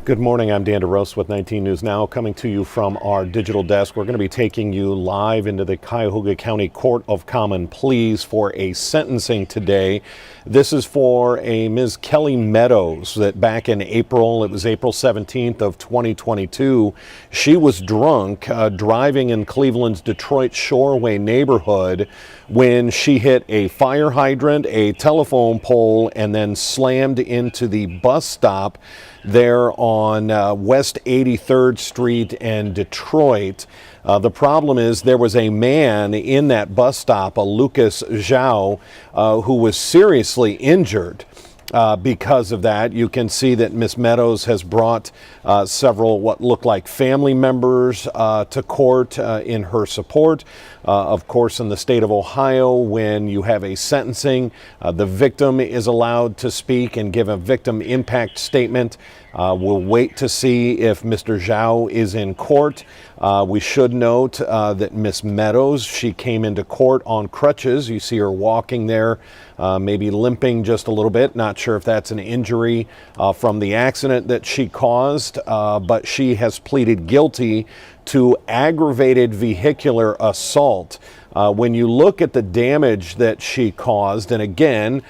Good morning, I'm Dan DeRose with 19 News Now, coming to you from our digital desk. We're going to be taking you live into the Cuyahoga County Court of Common Pleas for a sentencing today. This is for a Ms. Kelly Meadows that back in April, it was April 17th of 2022, she was drunk driving in Cleveland's Detroit Shoreway neighborhood when she hit a fire hydrant, a telephone pole, and then slammed into the bus stop there on West 83rd Street and Detroit. The problem is there was a man in that bus stop, a Lucas Zhao, who was seriously injured. Because of that, you can see that Ms. Meadows has brought several what look like family members to court in her support. Of course, in the state of Ohio, when you have a sentencing, the victim is allowed to speak and give a victim impact statement. We'll wait to see if Mr. Zhao is in court. We should note that Ms. Meadows, she came into court on crutches. You see her walking there, maybe limping just a little bit. Not sure if that's an injury from the accident that she caused, but she has pleaded guilty to aggravated vehicular assault. When you look at the damage that she caused, and again,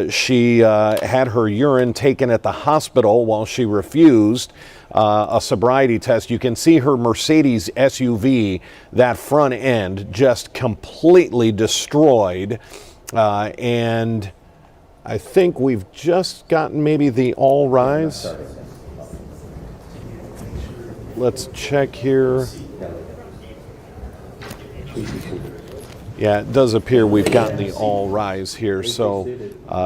she had her urine taken at the hospital while she refused a sobriety test. You can see her Mercedes SUV, that front end, just completely destroyed. And I think we've just gotten maybe the all rise. Let's check here. Yeah, it does appear we've gotten the all rise here. So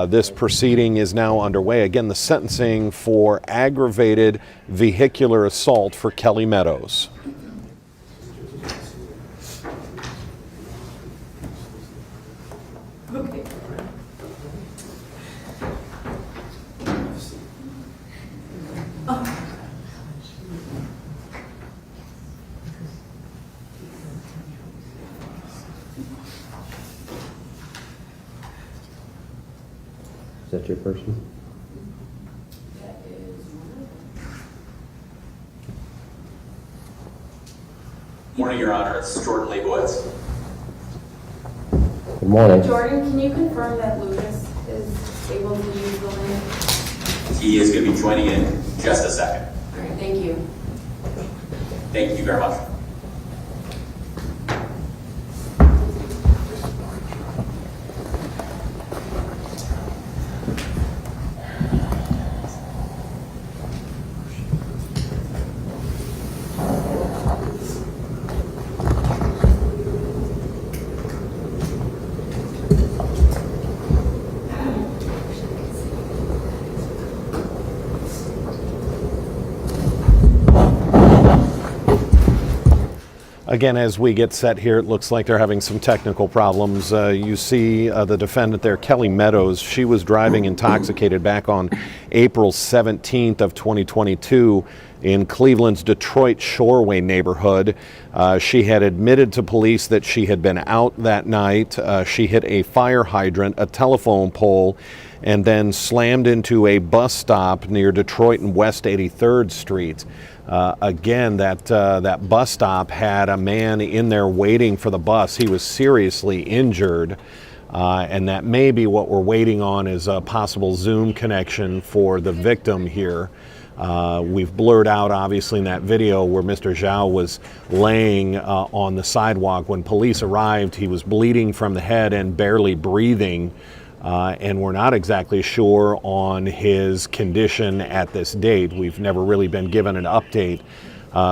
this proceeding is now underway. Again, the sentencing for aggravated vehicular assault for Kelly Meadows. Okay. Is that your person? That is Morning, Your Honor. It's Jordan Leibowitz. Good morning. Jordan, can you confirm that Lucas is able to use the link? He is going to be joining in just a second. All right, thank you. Thank you very much. Again, as we get set here, it looks like they're having some technical problems. You see the defendant there, Kelly Meadows. She was driving intoxicated back on April 17th of 2022 in Cleveland's Detroit Shoreway neighborhood. She had admitted to police that she had been out that night. She hit a fire hydrant, a telephone pole, and then slammed into a bus stop near Detroit and West 83rd Street. Again, that bus stop had a man in there waiting for the bus. He was seriously injured, and that may be what we're waiting on is a possible Zoom connection for the victim here. We've blurred out, obviously, in that video where Mr. Zhao was laying on the sidewalk. When police arrived, he was bleeding from the head and barely breathing. And we're not exactly sure on his condition at this date. We've never really been given an update.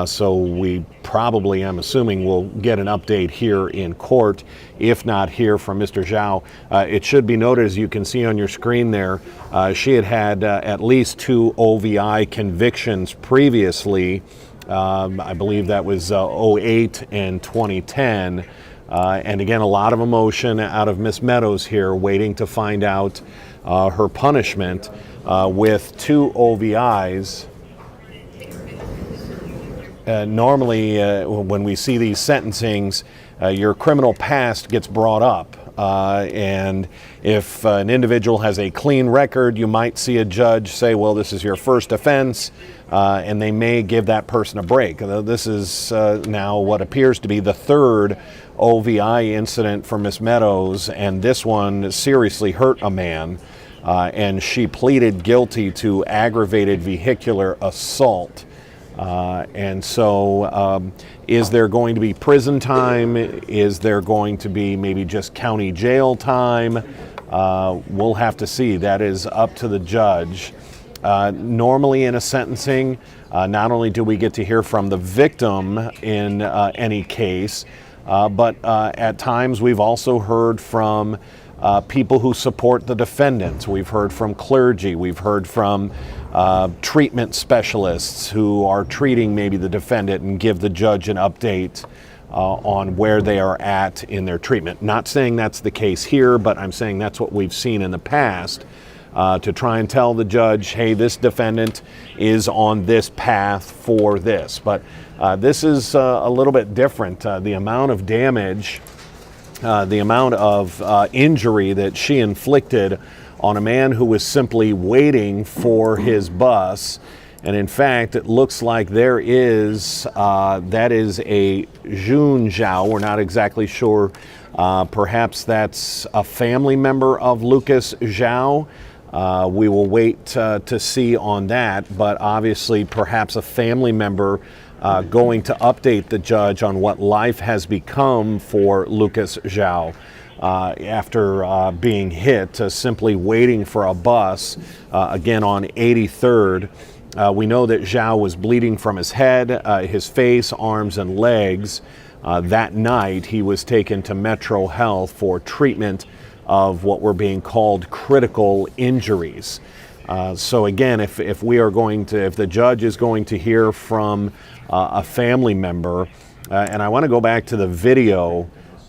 So we probably, I'm assuming, will get an update here in court, if not hear from Mr. Zhao. It should be noted, as you can see on your screen there, she had at least 2 OVI convictions previously. I believe that was 08 and 2010. And again, a lot of emotion out of Miss Meadows here, waiting to find out her punishment with 2 OVIs. Normally, when we see these sentencings, your criminal past gets brought up. And if an individual has a clean record, you might see a judge say, well, this is your first offense, and they may give that person a break. This is now what appears to be the third OVI incident for Ms. Meadows, and this one seriously hurt a man, and she pleaded guilty to aggravated vehicular assault. And so is there going to be prison time? Is there going to be maybe just county jail time? We'll have to see. That is up to the judge. Normally in a sentencing, not only do we get to hear from the victim in any case, but at times we've also heard from people who support the defendants. We've heard from clergy. We've heard from treatment specialists who are treating maybe the defendant and give the judge an update on where they are at in their treatment. Not saying that's the case here, but I'm saying that's what we've seen in the past to try and tell the judge, hey, this defendant is on this path for this. But this is a little bit different. The amount of damage, the amount of injury that she inflicted on a man who was simply waiting for his bus. And in fact, it looks like there is, that is a Jun Zhao. We're not exactly sure. Perhaps that's a family member of Lucas Zhao. We will wait to see on that, but obviously perhaps a family member going to update the judge on what life has become for Lucas Zhao. After being hit, simply waiting for a bus, again on 83rd. We know that Zhao was bleeding from his head, his face, arms, and legs. That night, he was taken to Metro Health for treatment of what were being called critical injuries. So again, if we are going to, if the judge is going to hear from a family member, and I want to go back to the video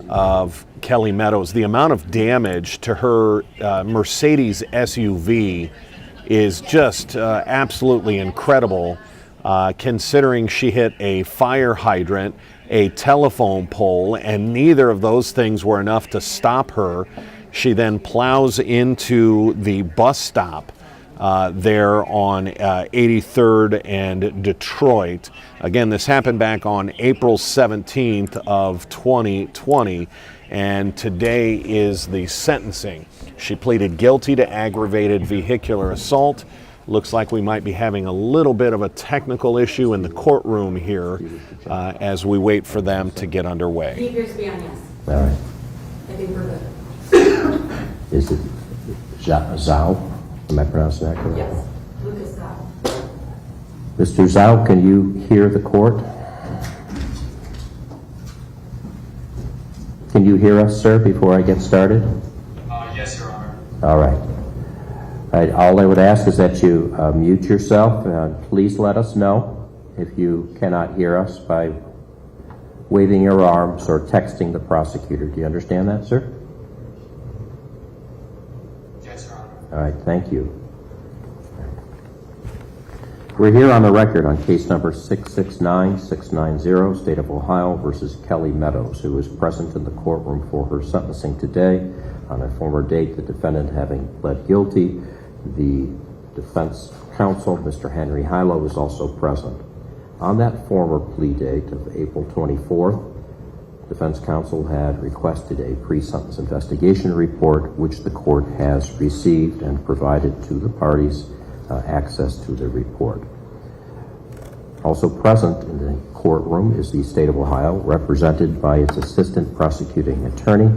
of Kelly Meadows, the amount of damage to her Mercedes SUV is just absolutely incredible, considering she hit a fire hydrant, a telephone pole, and neither of those things were enough to stop her. She then plows into the bus stop there on 83rd and Detroit. Again, this happened back on April 17th of 2020, and today is the sentencing. She pleaded guilty to aggravated vehicular assault. Looks like we might be having a little bit of a technical issue in the courtroom here as we wait for them to get underway. He appears to be on yes. All right. I think we're good. Is it Zhao? Am I pronouncing that correctly? Yes. Lucas Zhao. Mr. Zhao, can you hear the court? Can you hear us, sir, before I get started? Yes, Your Honor. All right. All right. All I would ask is that you mute yourself. Please let us know if you cannot hear us by waving your arms or texting the prosecutor. Do you understand that, sir? Yes, Your Honor. All right. Thank you. We're here on the record on case number 669-690, State of Ohio versus Kelly Meadows, who was present in the courtroom for her sentencing today. On a former date, the defendant having pled guilty. The defense counsel, Mr. Henry Hilo, was also present. On that former plea date of April 24th, defense counsel had requested a pre-sentence investigation report, which the court has received and provided to the parties access to the report. Also present in the courtroom is the State of Ohio, represented by its assistant prosecuting attorney,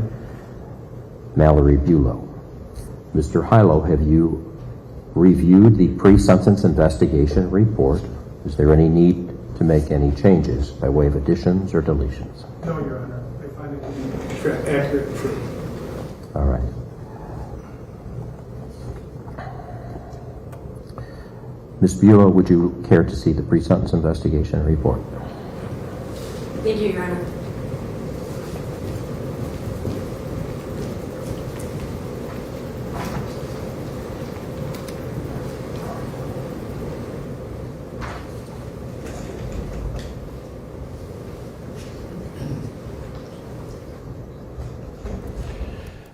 Mallory Bulow. Mr. Hilo, have you reviewed the pre-sentence investigation report? Is there any need to make any changes by way of additions or deletions? No, Your Honor. I find it to be accurate and true. All right. Ms. Bulow, would you care to see the pre-sentence investigation report? Thank you, Your Honor.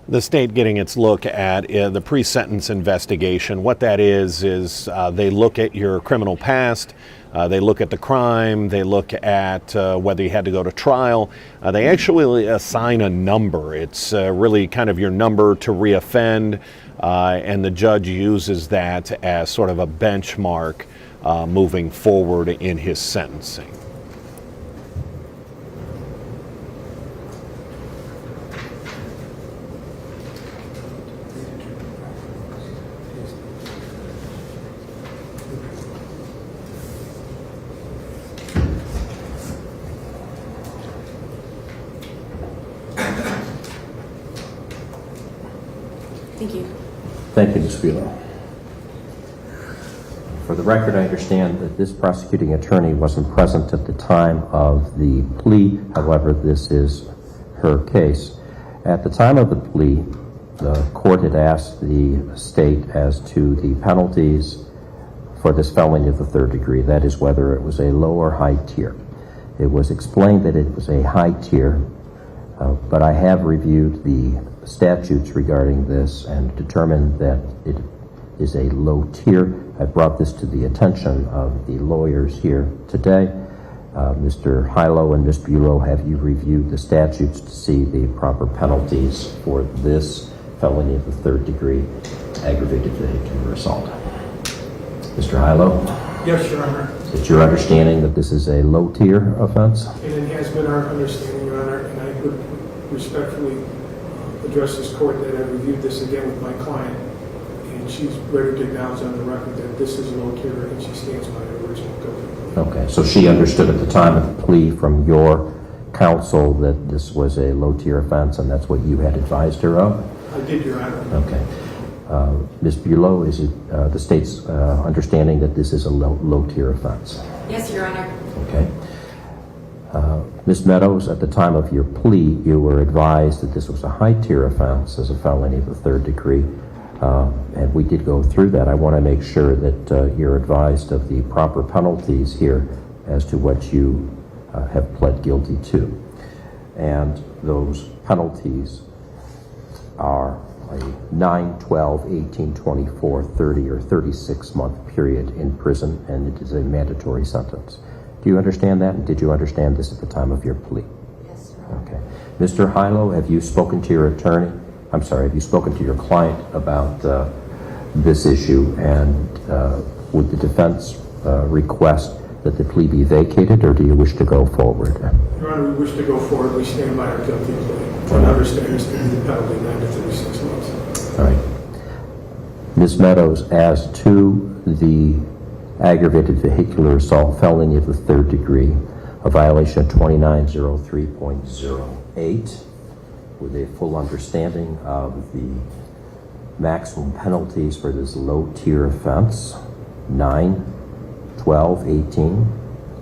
The state getting its look at the pre-sentence investigation. What that is they look at your criminal past, they look at the crime, they look at whether you had to go to trial. They actually assign a number. It's really kind of your number to reoffend, and the judge uses that as sort of a benchmark moving forward in his sentencing. Thank you. Thank you, Ms. Bulow. For the record, I understand that this prosecuting attorney wasn't present at the time of the plea. However, this is her case. At the time of the plea, the court had asked the state as to the penalties for this felony of the third degree. That is, whether it was a low or high tier. It was explained that it was a high tier, but I have reviewed the statutes regarding this and determined that it is a low tier. I brought this to the attention of the lawyers here today. Mr. Hilo and Ms. Bulow, have you reviewed the statutes to see the proper penalties for this felony of the third degree aggravated vehicular assault? Mr. Hilo? Yes, Your Honor. Is it your understanding that this is a low tier offense? And it has been our understanding, Your Honor, and I would respectfully address this court that I reviewed this again with my client, and she's ready to acknowledge on the record that this is a low tier and she stands by her original guilty plea. Okay, so she understood at the time of the plea from your counsel that this was a low tier offense and that's what you had advised her of? I did, Your Honor. Okay. Ms. Bulow, is it the state's understanding that this is a low tier offense? Yes, Your Honor. Okay. Ms. Meadows, at the time of your plea, you were advised that this was a high tier offense as a felony of the third degree, and we did go through that. I want to make sure that you're advised of the proper penalties here as to what you have pled guilty to. And those penalties are a 9, 12, 18, 24, 30, or 36-month period in prison, and it is a mandatory sentence. Do you understand that? And did you understand this at the time of your plea? Yes, Your Honor. Okay. Mr. Hilo, have you spoken to your attorney? I'm sorry, have you spoken to your client about this issue? And would the defense request that the plea be vacated, or do you wish to go forward? Your Honor, we wish to go forward. We stand by our guilty plea. And understand this to be the penalty 9 to 36 months. All right. Ms. Meadows, as to the aggravated vehicular assault felony of the third degree, a violation of 2903.08, with a full understanding of the maximum penalties for this low tier offense, 9, 12, 18,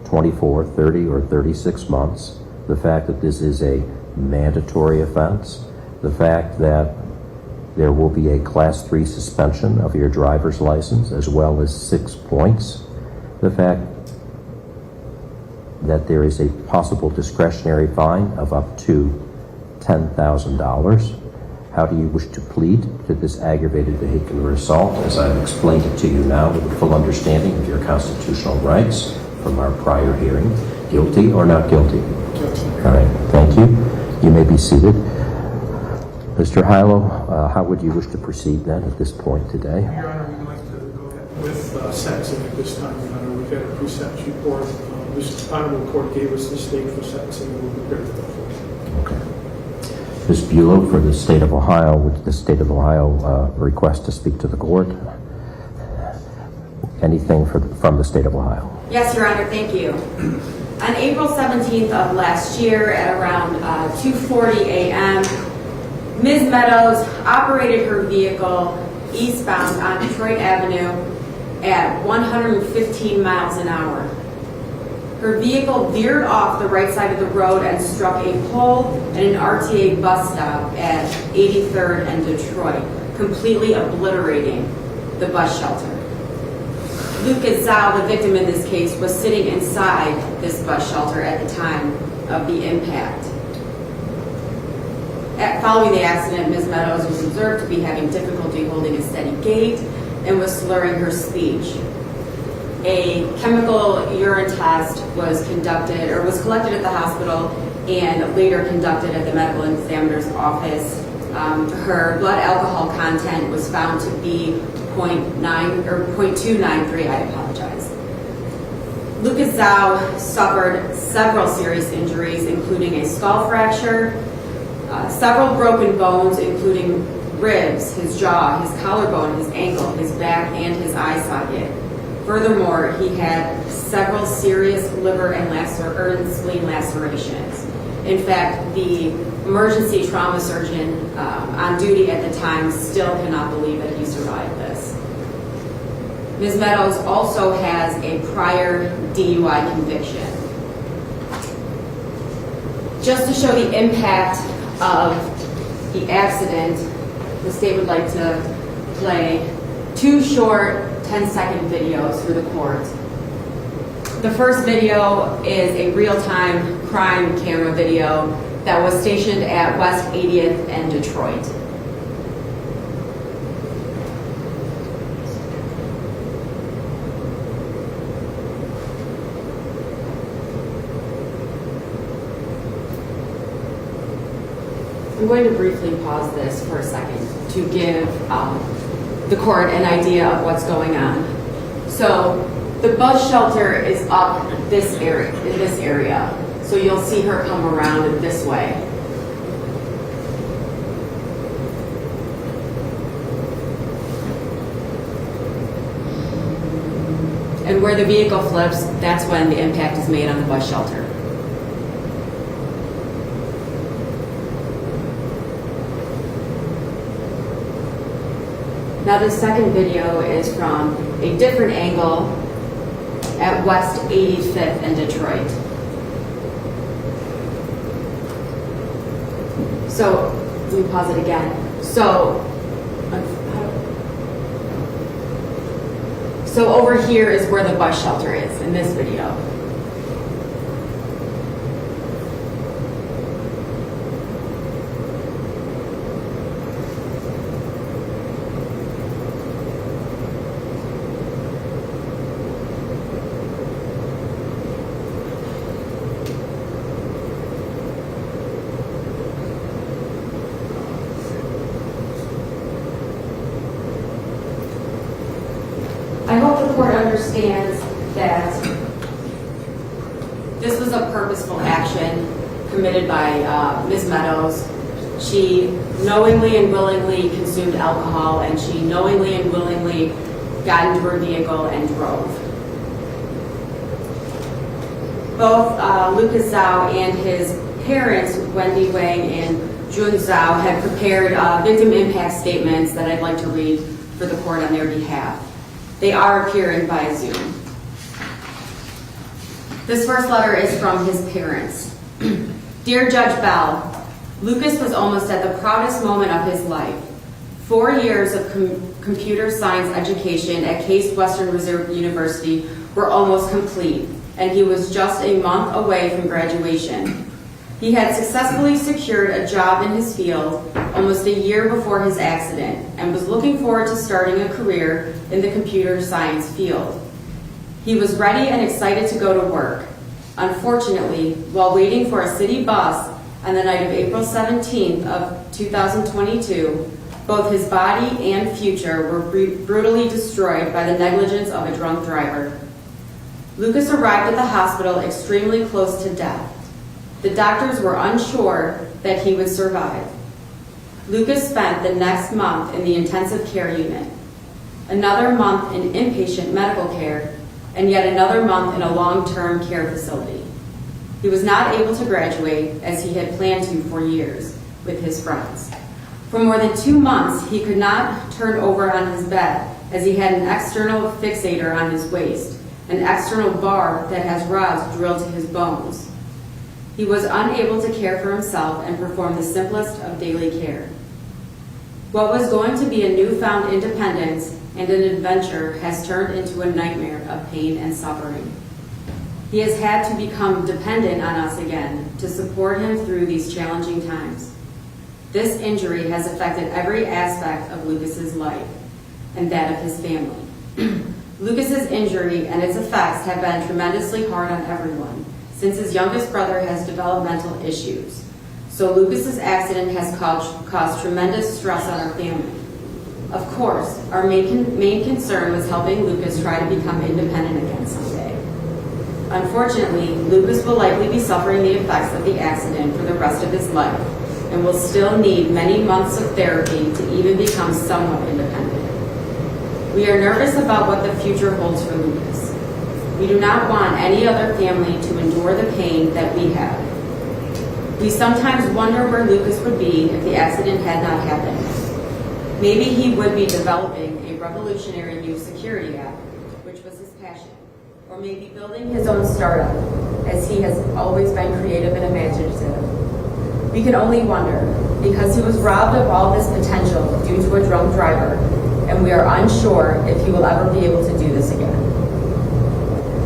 24, 30, or 36 months, the fact that this is a mandatory offense, the fact that there will be a Class 3 suspension of your driver's license as well as 6 points, the fact that there is a possible discretionary fine of up to $10,000. How do you wish to plead to this aggravated vehicular assault? As I've explained it to you now with a full understanding of your constitutional rights from our prior hearing, guilty or not guilty? All right, thank you. You may be seated. Mr. Hilo, how would you wish to proceed then at this point today? Your Honor, we'd like to go ahead with sentencing at this time. Your Honor, we've got a pre-sentence report. This honorable court gave us this date for sentencing, and we're prepared to go forward. Okay. Ms. Bulow, for the state of Ohio, would the state of Ohio request to speak to the court? Anything from the state of Ohio? Yes, Your Honor, thank you. On April 17th of last year at around 2:40 a.m., Ms. Meadows operated her vehicle eastbound on Detroit Avenue at 115 miles an hour. Her vehicle veered off the right side of the road and struck a pole and an RTA bus stop at 83rd and Detroit, completely obliterating the bus shelter. Lucas Zhao, the victim in this case, was sitting inside this bus shelter at the time of the impact. Following the accident, Ms. Meadows was observed to be having difficulty holding a steady gait and was slurring her speech. A chemical urine test was collected at the hospital and later conducted at the medical examiner's office. Her blood alcohol content was found to be 0.293. I apologize. Lucas Zhao suffered several serious injuries, including a skull fracture, several broken bones, including ribs, his jaw, his collarbone, his ankle, his back, and his eye socket. Furthermore, he had several serious liver and spleen lacerations. In fact, the emergency trauma surgeon on duty at the time still cannot believe that he survived this. Ms. Meadows also has a prior DUI conviction. Just to show the impact of the accident, the state would like to play 2 short 10-second videos for the court. The first video is a real-time crime camera video that was stationed at West 80th and Detroit. I'm going to briefly pause this for a second to give the court an idea of what's going on. So the bus shelter is up in this area. So you'll see her come around this way. And where the vehicle flips, that's when the impact is made on the bus shelter. Now the second video is from a different angle at West 85th and Detroit. So, let me pause it again. So over here is where the bus shelter is in this video. I hope the court understands that this was a purposeful action committed by Ms. Meadows. She knowingly and willingly consumed alcohol, and she knowingly and willingly got into her vehicle and drove. Both Lucas Zhao and his parents, Wendy Wang and Jun Zhao, had prepared victim impact statements that I'd like to read for the court on their behalf. They are appearing by Zoom. This first letter is from his parents. Dear Judge Bell, Lucas was almost at the proudest moment of his life. 4 years of computer science education at Case Western Reserve University were almost complete, and he was just a month away from graduation. He had successfully secured a job in his field almost a year before his accident and was looking forward to starting a career in the computer science field. He was ready and excited to go to work. Unfortunately, while waiting for a city bus on the night of April 17th of 2022, both his body and future were brutally destroyed by the negligence of a drunk driver. Lucas arrived at the hospital extremely close to death. The doctors were unsure that he would survive. Lucas spent the next month in the intensive care unit, another month in inpatient medical care, and yet another month in a long-term care facility. He was not able to graduate as he had planned to for years with his friends. For more than 2 months, he could not turn over on his bed as he had an external fixator on his waist, an external bar that has rods drilled to his bones. He was unable to care for himself and perform the simplest of daily care. What was going to be a newfound independence and an adventure has turned into a nightmare of pain and suffering. He has had to become dependent on us again to support him through these challenging times. This injury has affected every aspect of Lucas's life and that of his family. Lucas's injury and its effects have been tremendously hard on everyone, since his youngest brother has developmental issues. So Lucas's accident has caused tremendous stress on our family. Of course, our main concern was helping Lucas try to become independent again someday. Unfortunately, Lucas will likely be suffering the effects of the accident for the rest of his life and will still need many months of therapy to even become somewhat independent. We are nervous about what the future holds for Lucas. We do not want any other family to endure the pain that we have. We sometimes wonder where Lucas would be if the accident had not happened. Maybe he would be developing a revolutionary youth security app, which was his passion, or maybe building his own startup, as he has always been creative and imaginative. We can only wonder, because he was robbed of all this potential due to a drunk driver, and we are unsure if he will ever be able to do this again.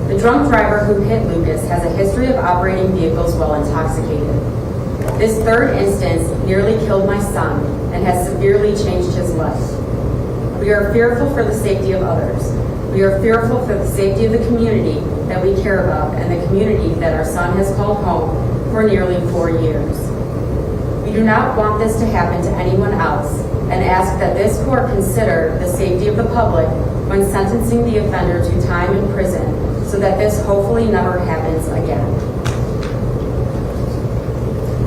The drunk driver who hit Lucas has a history of operating vehicles while intoxicated. This third instance nearly killed my son and has severely changed his life. We are fearful for the safety of others. We are fearful for the safety of the community that we care about and the community that our son has called home for nearly 4 years. We do not want this to happen to anyone else and ask that this court consider the safety of the public when sentencing the offender to time in prison so that this hopefully never happens again.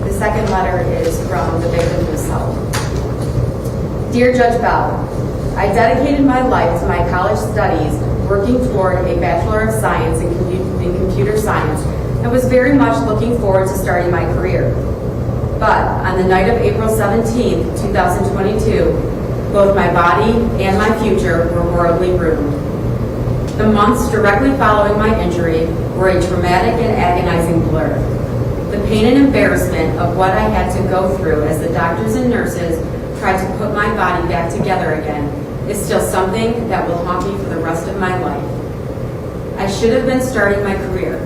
The second letter is from the victim himself. Dear Judge Bell, I dedicated my life to my college studies working toward a Bachelor of Science in Computer Science and was very much looking forward to starting my career. But on the night of April 17, 2022, both my body and my future were horribly ruined. The months directly following my injury were a traumatic and agonizing blur. The pain and embarrassment of what I had to go through as the doctors and nurses tried to put my body back together again is still something that will haunt me for the rest of my life. I should have been starting my career,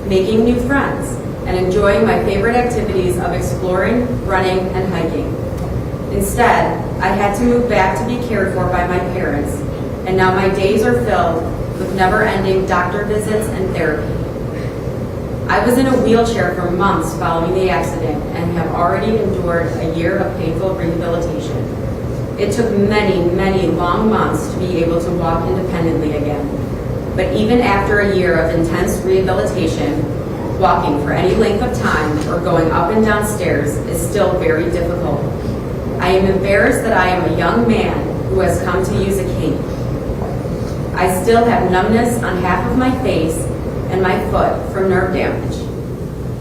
making new friends, and enjoying my favorite activities of exploring, running, and hiking. Instead, I had to move back to be cared for by my parents, and now my days are filled with never-ending doctor visits and therapy. I was in a wheelchair for months following the accident and have already endured a year of painful rehabilitation. It took many, many long months to be able to walk independently again. But even after a year of intense rehabilitation, walking for any length of time or going up and down stairs is still very difficult. I am embarrassed that I am a young man who has come to use a cane. I still have numbness on half of my face and my foot from nerve damage.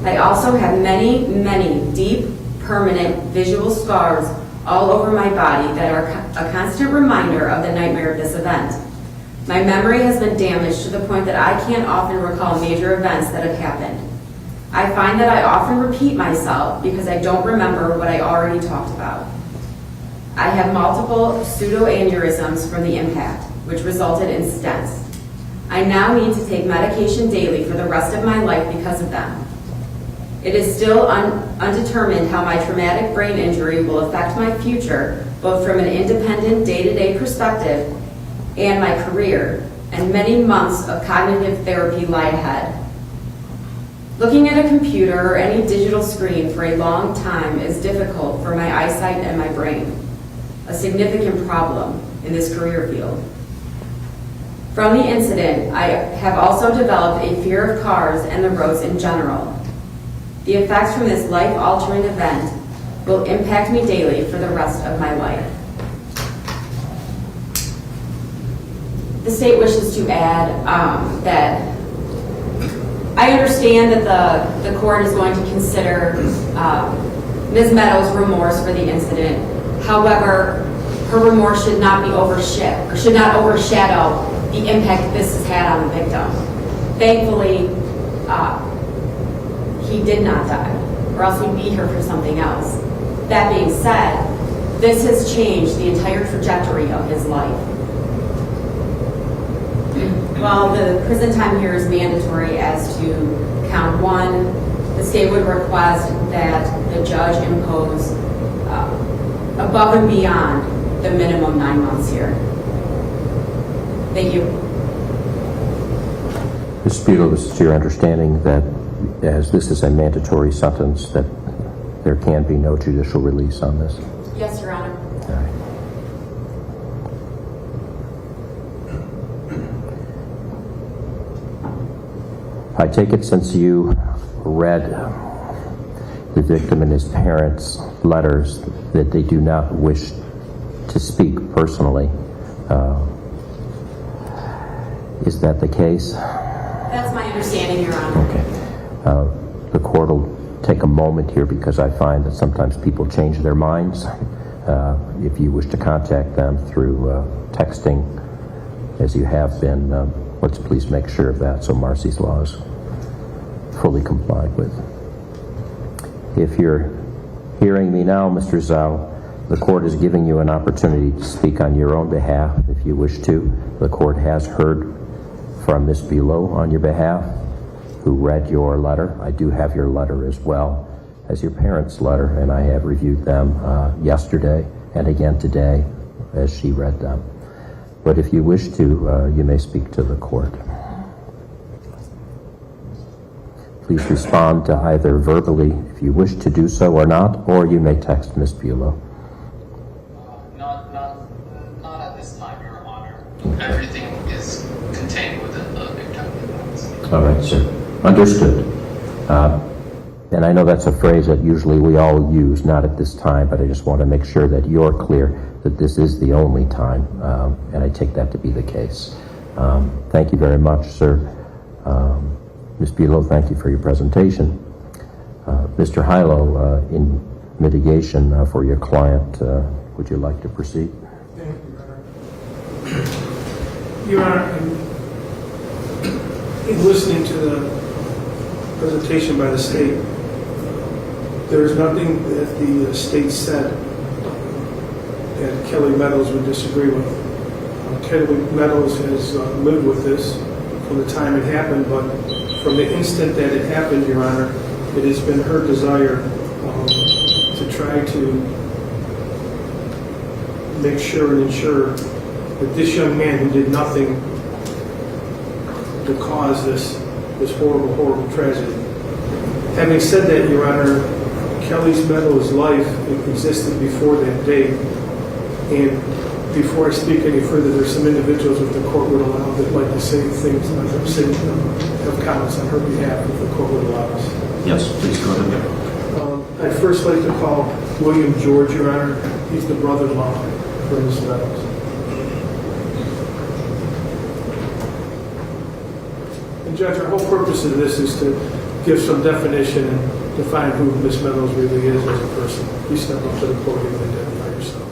I also have many, many deep, permanent visual scars all over my body that are a constant reminder of the nightmare of this event. My memory has been damaged to the point that I can't often recall major events that have happened. I find that I often repeat myself because I don't remember what I already talked about. I have multiple pseudoaneurysms from the impact, which resulted in stents. I now need to take medication daily for the rest of my life because of them. It is still undetermined how my traumatic brain injury will affect my future, both from an independent day-to-day perspective and my career, and many months of cognitive therapy lie ahead. Looking at a computer or any digital screen for a long time is difficult for my eyesight and my brain, a significant problem in this career field. From the incident, I have also developed a fear of cars and the roads in general. The effects from this life-altering event will impact me daily for the rest of my life. The state wishes to add that I understand that the court is going to consider Ms. Meadows' remorse for the incident. However, her remorse should not overshadow the impact this has had on the victim. Thankfully, he did not die, or else we'd be here for something else. That being said, this has changed the entire trajectory of his life. While the prison time here is mandatory as to count one, the state would request that the judge impose above and beyond the minimum 9 months here. Thank you. Ms. Spito, this is your understanding that as this is a mandatory sentence, that there can be no judicial release on this? Yes, Your Honor. All right. I take it since you read the victim and his parents' letters that they do not wish to speak personally. Is that the case? That's my understanding, Your Honor. Okay. The court will take a moment here because I find that sometimes people change their minds. If you wish to contact them through texting, as you have been, let's please make sure of that so Marcy's law is fully complied with. If you're hearing me now, Mr. Zhao, the court is giving you an opportunity to speak on your own behalf if you wish to. The court has heard from Ms. Below on your behalf, who read your letter. I do have your letter as well as your parents' letter, and I have reviewed them yesterday and again today as she read them. But if you wish to, you may speak to the court. Please respond to either verbally if you wish to do so or not, or you may text Ms. Below. Not at this time, Your Honor. Everything is contained within the victim documents. All right, sir. Understood. And I know that's a phrase that usually we all use, not at this time, but I just want to make sure that you're clear that this is the only time, and I take that to be the case. Thank you very much, sir. Ms. Below, thank you for your presentation. Mr. Hilo, in mitigation for your client, would you like to proceed? Thank you, Your Honor. Your Honor, in listening to the presentation by the state, there is nothing that the state said that Kelly Meadows would disagree with. Kelly Meadows has lived with this from the time it happened, but from the instant that it happened, Your Honor, it has been her desire to try to make sure and ensure that this young man who did nothing to cause this horrible, horrible tragedy. Having said that, Your Honor, Kelly's Meadows' life existed before that date, and before I speak any further, there's some individuals that the court would allow that like to say things, have comments on her behalf if the court would allow us. Yes, please go ahead. I'd first like to call William George, Your Honor. He's the brother-in-law for Ms. Meadows. And Judge, our whole purpose of this is to give some definition and define who Ms. Meadows really is as a person. Please step up to the podium and identify yourself.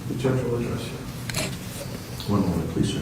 The judge will address you. One moment, please, sir.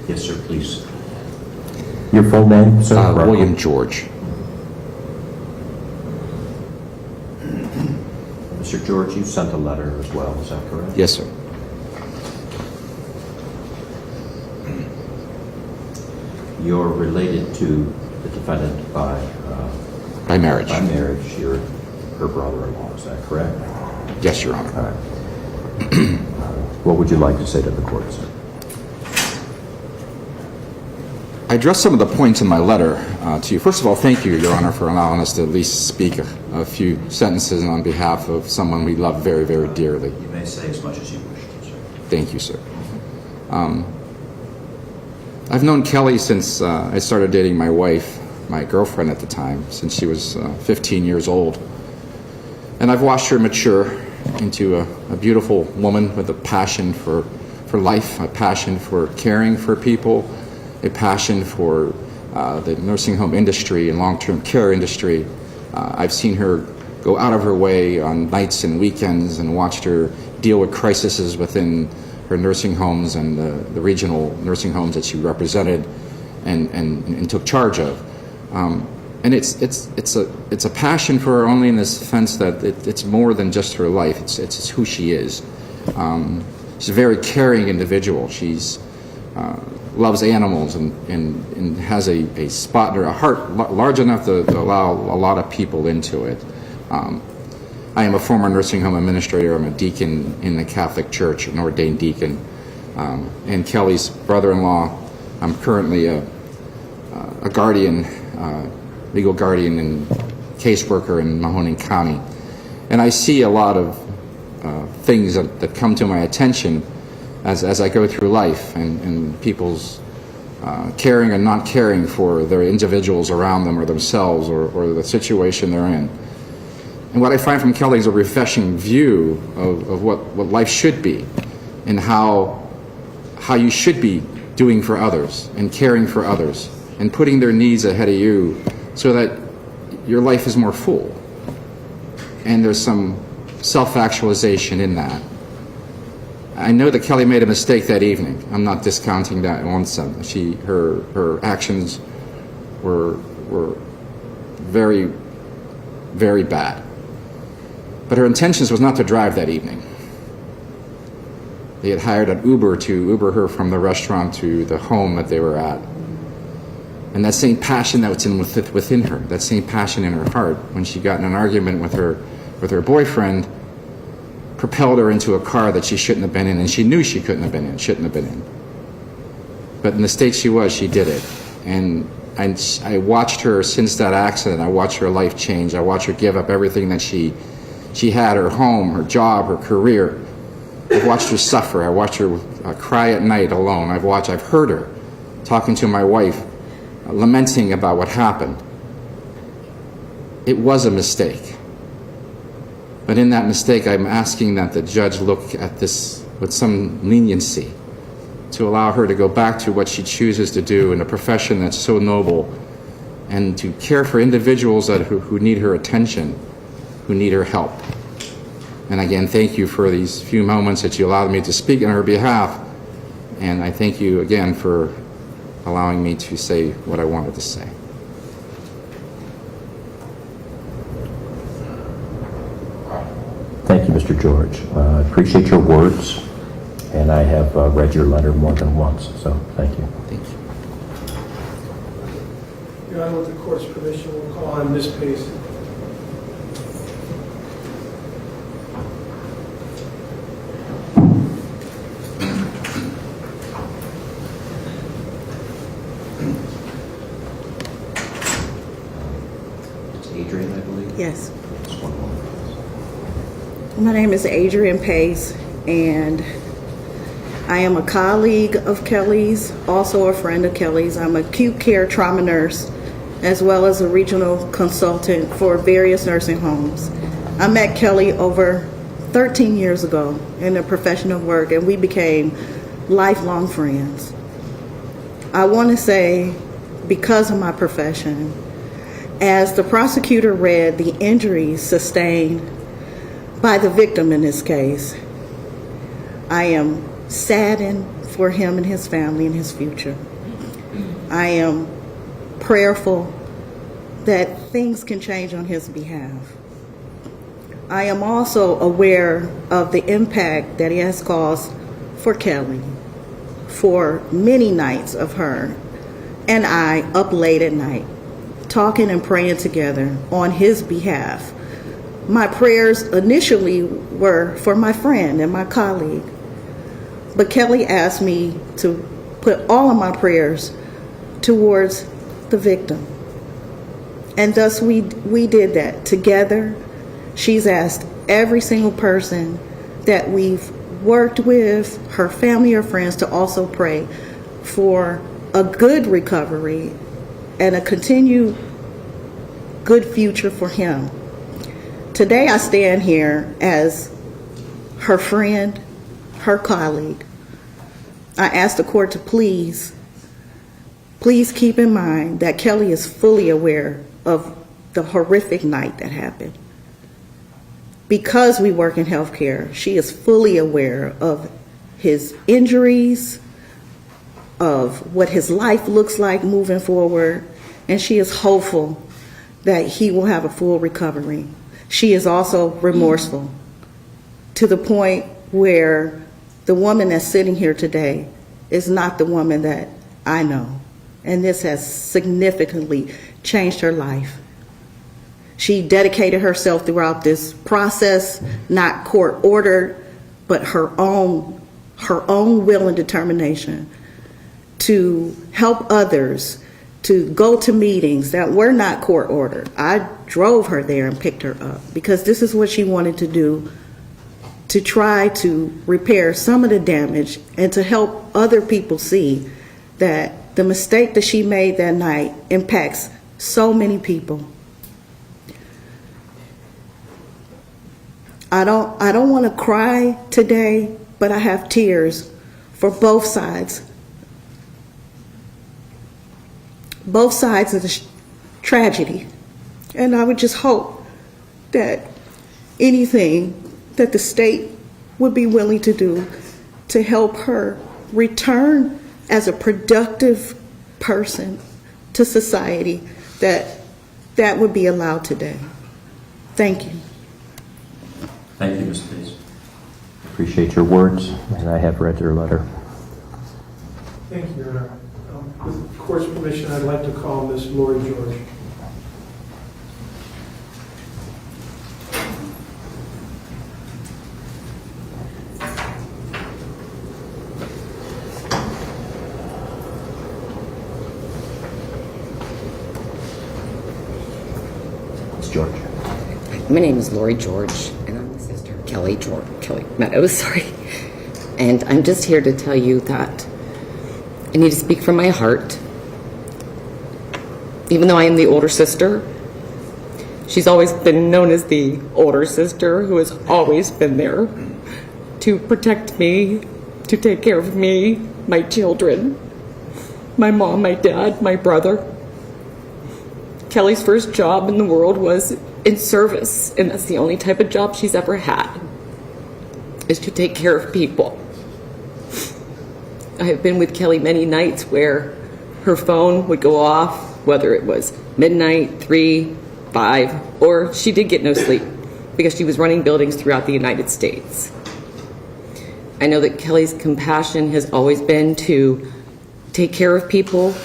Yes, sir, please. Your full name, sir? William George. Mr. George, you sent a letter as well, is that correct? Yes, sir. You're related to the defendant by By marriage. marriage. You're her brother-in-law, is that correct? Yes, Your Honor. All right. What would you like to say to the court, sir? I addressed some of the points in my letter to you. First of all, thank you, Your Honor, for allowing us to at least speak a few sentences on behalf of someone we love very, very dearly. You may say as much as you wish, sir. Thank you, sir. I've known Kelly since I started dating my wife, my girlfriend at the time, since she was 15 years old. And I've watched her mature into a beautiful woman with a passion for life, a passion for caring for people, a passion for the nursing home industry and long-term care industry. I've seen her go out of her way on nights and weekends and watched her deal with crises within her nursing homes and the regional nursing homes that she represented and took charge of. And it's a passion for her only in the sense that it's more than just her life. It's who she is. She's a very caring individual. She's loves animals and has a spot in her heart large enough to allow a lot of people into it. I am a former nursing home administrator. I'm a deacon in the Catholic Church, an ordained deacon. And Kelly's brother-in-law. I'm currently a guardian, legal guardian and caseworker in Mahoning County. And I see a lot of things that come to my attention as I go through life and people's caring and not caring for their individuals around them or themselves or the situation they're in. And what I find from Kelly is a refreshing view of what life should be and how you should be doing for others and caring for others and putting their needs ahead of you so that your life is more full. And there's some self-actualization in that. I know that Kelly made a mistake that evening. I'm not discounting that one second. Her actions were very, very bad. But her intentions was not to drive that evening. They had hired an Uber to Uber her from the restaurant to the home that they were at. And that same passion that was within her, that same passion in her heart, when she got in an argument with her boyfriend, propelled her into a car that she shouldn't have been in, and she knew she shouldn't have been in. But in the state she was, she did it. And I watched her since that accident. I watched her life change. I watched her give up everything that she had, her home, her job, her career. I've watched her suffer. I watched her cry at night alone. I've heard her talking to my wife, lamenting about what happened. It was a mistake. But in that mistake, I'm asking that the judge look at this with some leniency to allow her to go back to what she chooses to do in a profession that's so noble and to care for individuals who need her attention, who need her help. And again, thank you for these few moments that you allowed me to speak on her behalf. And I thank you again for allowing me to say what I wanted to say. Thank you, Mr. George. I appreciate your words, and I have read your letter more than once, so thank you. Thank you. Your Honor, with the court's permission, we'll call on Ms. Pace. It's Adrian, I believe. Yes. Just one moment. My name is Adrian Pace, and I am a colleague of Kelly's, also a friend of Kelly's. I'm an acute care trauma nurse, as well as a regional consultant for various nursing homes. I met Kelly over 13 years ago in the profession of work, and we became lifelong friends. I want to say, because of my profession, as the prosecutor read the injuries sustained by the victim in this case, I am saddened for him and his family and his future. I am prayerful that things can change on his behalf. I am also aware of the impact that he has caused for Kelly, for many nights of her and I up late at night, talking and praying together on his behalf. My prayers initially were for my friend and my colleague, but Kelly asked me to put all of my prayers towards the victim. And thus we did that together. She's asked every single person that we've worked with, her family or friends, to also pray for a good recovery and a continued good future for him. Today I stand here as her friend, her colleague. I ask the court to please keep in mind that Kelly is fully aware of the horrific night that happened. Because we work in healthcare, she is fully aware of his injuries, of what his life looks like moving forward, and she is hopeful that he will have a full recovery. She is also remorseful to the point where the woman that's sitting here today is not the woman that I know, and this has significantly changed her life. She dedicated herself throughout this process, not court ordered, but her own will and determination to help others, to go to meetings that were not court ordered. I drove her there and picked her up because this is what she wanted to do, to try to repair some of the damage and to help other people see that the mistake that she made that night impacts so many people. I don't want to cry today, but I have tears for both sides. Both sides of the tragedy. And I would just hope that anything that the state would be willing to do to help her return as a productive person to society, that would be allowed today. Thank you. Thank you, Ms. Pace. Appreciate your words, and I have read your letter. Thank you, Your Honor. With the court's permission, I'd like to call Ms. Lori George. Ms. George. My name is Lori George, and I'm the sister of Kelly Meadows, sorry. And I'm just here to tell you that I need to speak from my heart. Even though I am the older sister, she's always been known as the older sister who has always been there to protect me, to take care of me, my children, my mom, my dad, my brother. Kelly's first job in the world was in service, and that's the only type of job she's ever had, is to take care of people. I have been with Kelly many nights where her phone would go off, whether it was midnight, 3, 5, or she did get no sleep because she was running buildings throughout the United States. I know that Kelly's compassion has always been to take care of people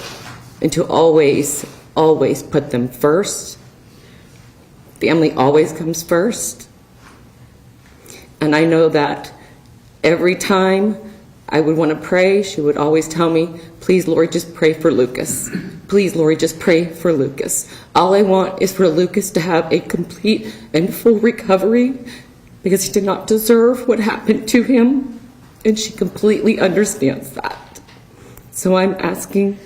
and to always put them first. Family always comes first. And I know that every time I would want to pray, she would always tell me, please, Lori, just pray for Lucas. Please, Lori, just pray for Lucas. All I want is for Lucas to have a complete and full recovery because he did not deserve what happened to him, and she completely understands that. So I'm asking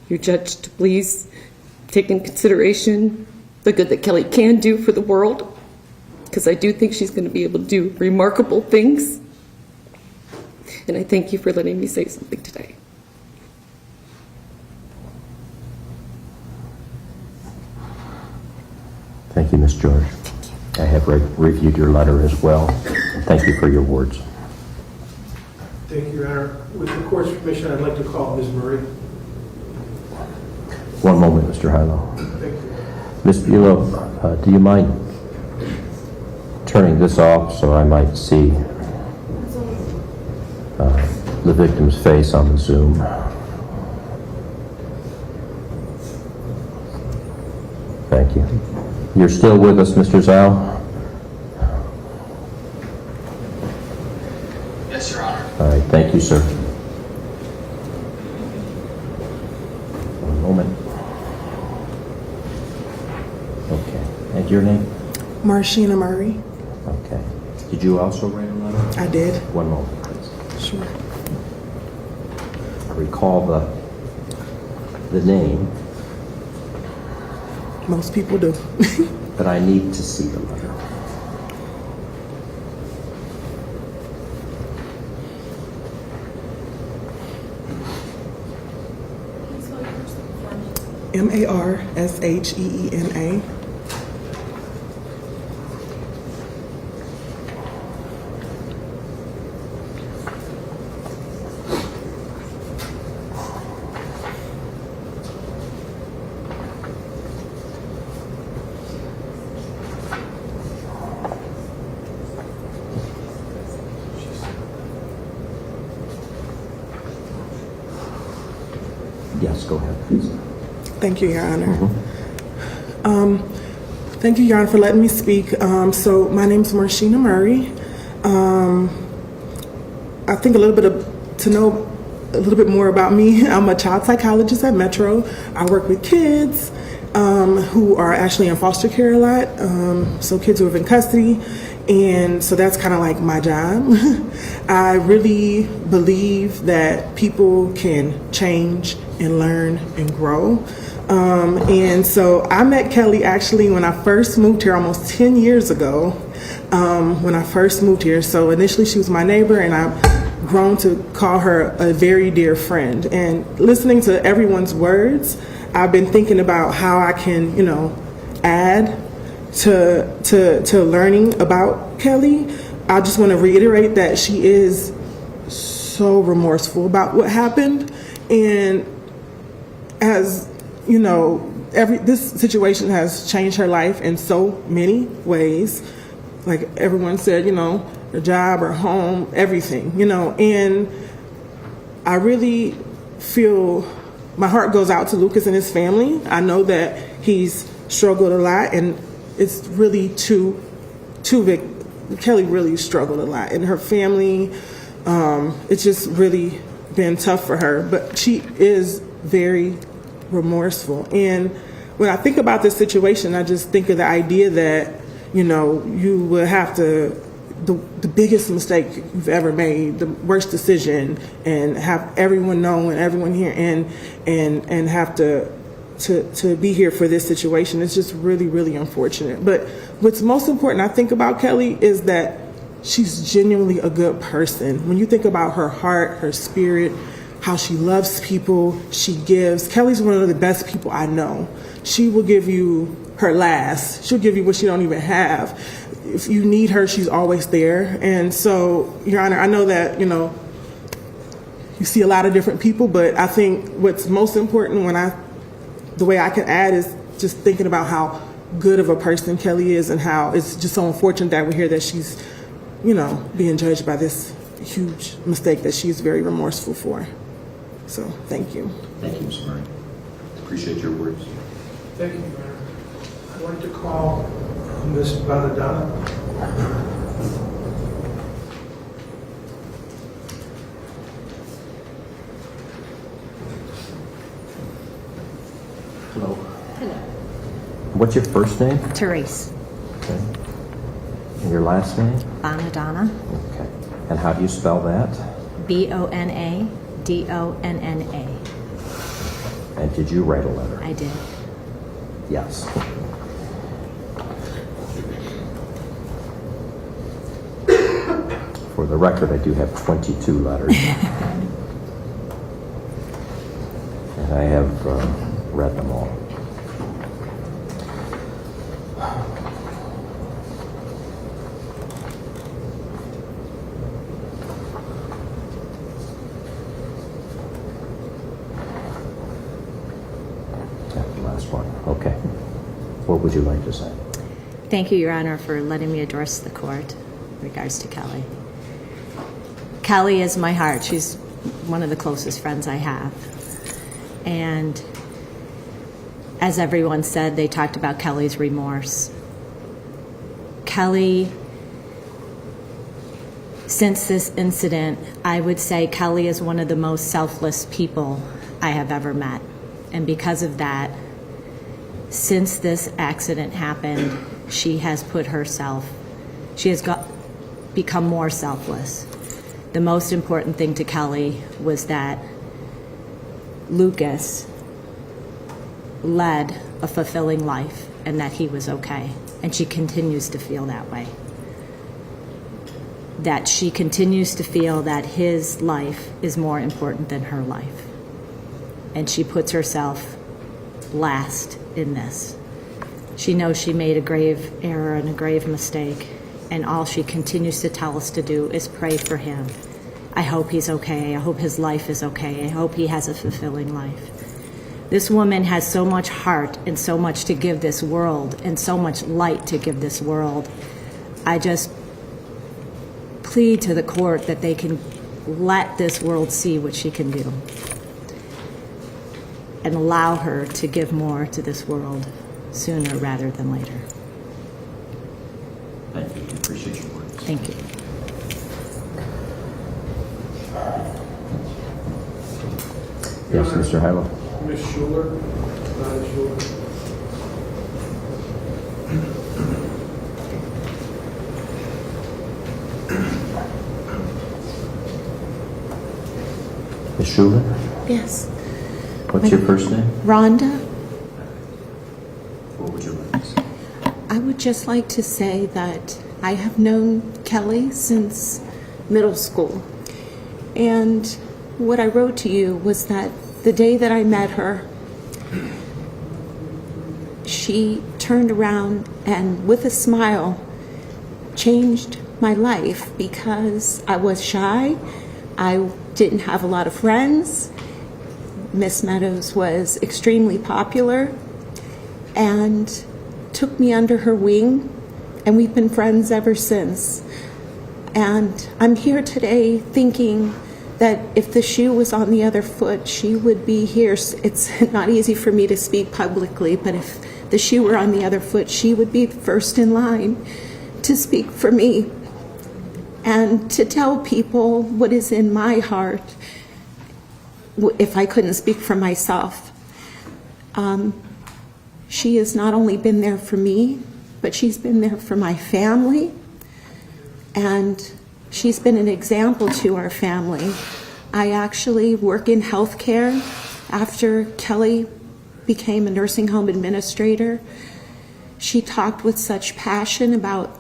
your judge to please take in consideration the good that Kelly can do for the world, because I do think she's going to be able to do remarkable things. And I thank you for letting me say something today. Thank you, Ms. George. I have reviewed your letter as well. Thank you for your words. Thank you, Your Honor. With the court's permission, I'd like to call Ms. Murray. One moment, Mr. Hilo. Thank you. Ms. Buelow, do you mind turning this off so I might see the victim's face on the Zoom? Thank you. You're still with us, Mr. Zhao? Yes, Your Honor. All right, thank you, sir. One moment. And your name? Marshina Murray. Okay. Did you also write a letter? I did. One moment, please. Sure. I recall the name, Most people do. but I need to see the letter. Marshena. Yes, go ahead, please. Thank you, Your Honor. Thank you, Your Honor, for letting me speak. So my name is Marshena Murray. I think to know a little bit more about me, I'm a child psychologist at Metro. I work with kids who are actually in foster care a lot, so kids who are in custody. And so that's kind of like my job. I really believe that people can change and learn and grow. And so I met Kelly actually when I first moved here almost 10 years ago, when I first moved here. So initially she was my neighbor, and I've grown to call her a very dear friend. And listening to everyone's words, I've been thinking about how I can, add to learning about Kelly. I just want to reiterate that she is so remorseful about what happened, and as you know, this situation has changed her life in so many ways. Like everyone said, her job, her home, everything, and I really feel my heart goes out to Lucas and his family. I know that he's struggled a lot, and it's really too big. Kelly really struggled a lot, and her family, it's just really been tough for her, but she is very remorseful. And when I think about this situation, I just think of the idea that, you would have to, the biggest mistake you've ever made, the worst decision, and have everyone know and everyone here and have to be here for this situation. It's just really, really unfortunate. But what's most important I think about Kelly is that she's genuinely a good person. When you think about her heart, her spirit, how she loves people, she gives. Kelly's one of the best people I know. She will give you her last. She'll give you what she don't even have. If you need her, she's always there. And so, Your Honor, I know that, you see a lot of different people, but I think what's most important the way I can add is just thinking about how good of a person Kelly is, and how it's just so unfortunate that we hear that she's, being judged by this huge mistake that she's very remorseful for. So, thank you. Thank you, Ms. Murray. Appreciate your words. Thank you, Mayor. I'd like to call Ms. Bonadonna. Hello. Hello. What's your first name? Therese Okay. And your last name? Bonadonna, Okay. And how do you spell that? Bonadonna. And did you write a letter? I did. Yes. For the record, I do have 22 letters. And I have read them all. That's the last one. Okay. What would you like to say? Thank you, Your Honor, for letting me address the court in regards to Kelly. Kelly is my heart. She's one of the closest friends I have. And as everyone said, they talked about Kelly's remorse. Kelly, since this incident, I would say Kelly is one of the most selfless people I have ever met. And because of that, since this accident happened, she has become more selfless. The most important thing to Kelly was that Lucas led a fulfilling life and that he was okay. And she continues to feel that way. That she continues to feel that his life is more important than her life. And she puts herself last in this. She knows she made a grave error and a grave mistake, and all she continues to tell us to do is pray for him. I hope he's okay. I hope his life is okay. I hope he has a fulfilling life. This woman has so much heart and so much to give this world and so much light to give this world. I just plead to the court that they can let this world see what she can do and allow her to give more to this world sooner rather than later. Thank you. We appreciate your words. Thank you. Yes, Mr. Hylo. Ms. Schuler, Schuler. Ms. Schuler, Yes. what's your first name? Rhonda, What would you like to say? I would just like to say that I have known Kelly since middle school. And what I wrote to you was that the day that I met her, she turned around and with a smile changed my life because I was shy. I didn't have a lot of friends. Miss Meadows was extremely popular and took me under her wing, and we've been friends ever since. And I'm here today thinking that if the shoe was on the other foot, she would be here. It's not easy for me to speak publicly, but if the shoe were on the other foot, she would be first in line to speak for me and to tell people what is in my heart if I couldn't speak for myself. She has not only been there for me, but she's been there for my family, and she's been an example to our family. I actually work in healthcare after Kelly became a nursing home administrator. She talked with such passion about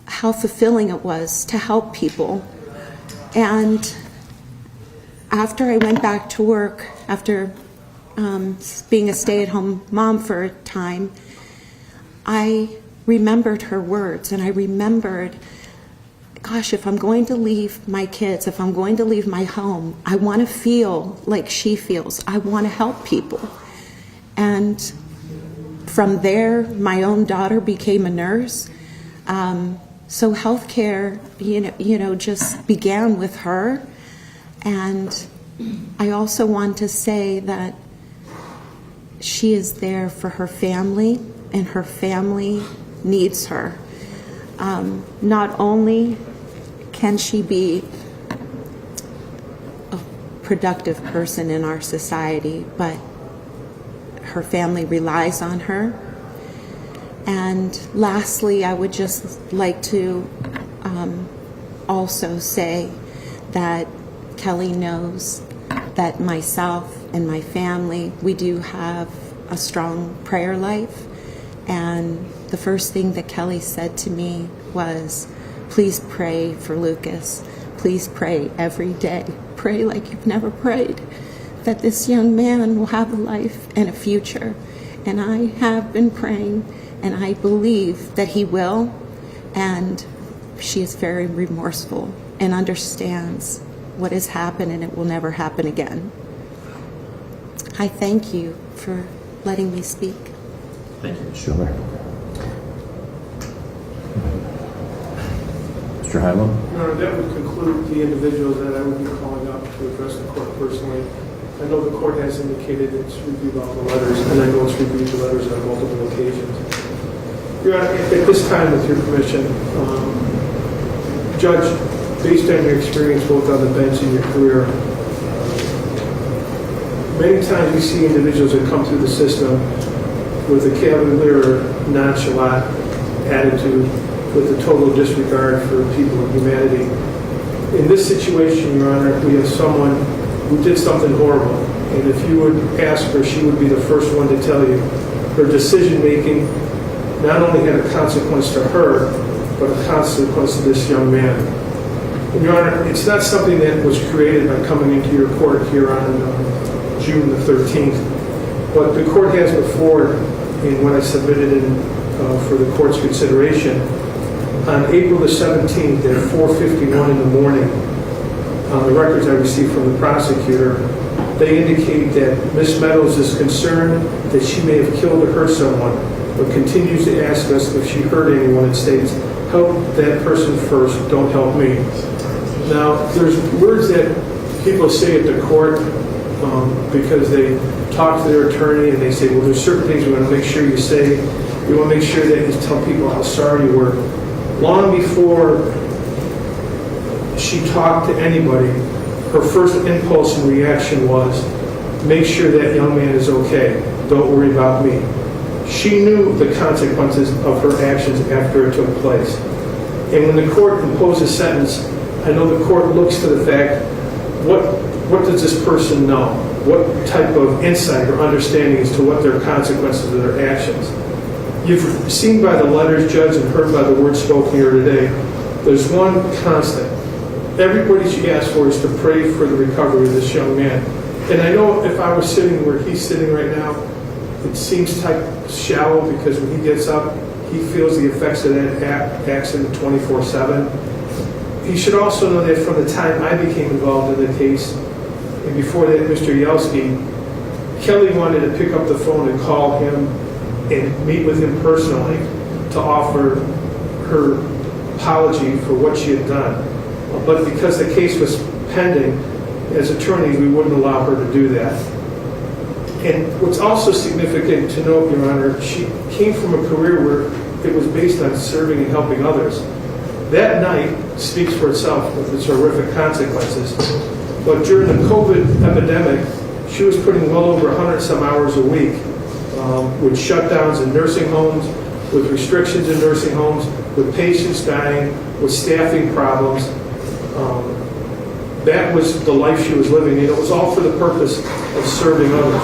how fulfilling it was to help people. And after I went back to work, after being a stay-at-home mom for a time, I remembered her words, and I remembered, gosh, if I'm going to leave my kids, if I'm going to leave my home, I want to feel like she feels. I want to help people. And from there, my own daughter became a nurse. So healthcare, just began with her. And I also want to say that she is there for her family, and her family needs her. Not only can she be a productive person in our society, but her family relies on her. And lastly, I would just like to also say that Kelly knows that myself and my family, we do have a strong prayer life. And the first thing that Kelly said to me was, please pray for Lucas. Please pray every day. Pray like you've never prayed, that this young man will have a life and a future. And I have been praying, and I believe that he will. And she is very remorseful and understands what has happened, and it will never happen again. I thank you for letting me speak. Thank you. Sure. Mr. Hylo? Your Honor, that would conclude the individuals that I would be calling up to address the court personally. I know the court has indicated it's reviewed all the letters, and I know it's reviewed the letters on multiple occasions. Your Honor, at this time, with your permission, Judge, based on your experience both on the bench and your career, many times we see individuals that come through the system with a cavalier, nonchalant attitude, with a total disregard for people of humanity. In this situation, Your Honor, we have someone who did something horrible, and if you would ask her, she would be the first one to tell you her decision-making not only had a consequence to her, but a consequence to this young man. And Your Honor, it's not something that was created by coming into your court here on June the 13th, but the court has before, in what I submitted in, for the court's consideration, on April the 17th at 4:51 in the morning, on the records I received from the prosecutor, they indicate that Ms. Meadows is concerned that she may have killed or hurt someone, but continues to ask us if she hurt anyone and states, help that person first, don't help me. Now, there's words that people say at the court because they talk to their attorney and they say, well, there's certain things we want to make sure you say. You want to make sure that you tell people how sorry you were. Long before she talked to anybody, her first impulse and reaction was, make sure that young man is okay. Don't worry about me. She knew the consequences of her actions after it took place. And when the court imposes a sentence, I know the court looks to the fact, what does this person know? What type of insight or understanding as to what their consequences of their actions? You've seen by the letters, Judge, and heard by the words spoken here today, there's one constant. Everybody she asks for is to pray for the recovery of this young man. And I know if I was sitting where he's sitting right now, it seems type shallow because when he gets up, he feels the effects of that accident 24/7. He should also know that from the time I became involved in the case, and before that, Mr. Yelsky, Kelly wanted to pick up the phone and call him and meet with him personally to offer her apology for what she had done. But because the case was pending, as attorneys, we wouldn't allow her to do that. And what's also significant to note, Your Honor, she came from a career where it was based on serving and helping others. That night speaks for itself with its horrific consequences. But during the COVID epidemic, she was putting well over 100-some hours a week with shutdowns in nursing homes, with restrictions in nursing homes, with patients dying, with staffing problems. That was the life she was living, and it was all for the purpose of serving others.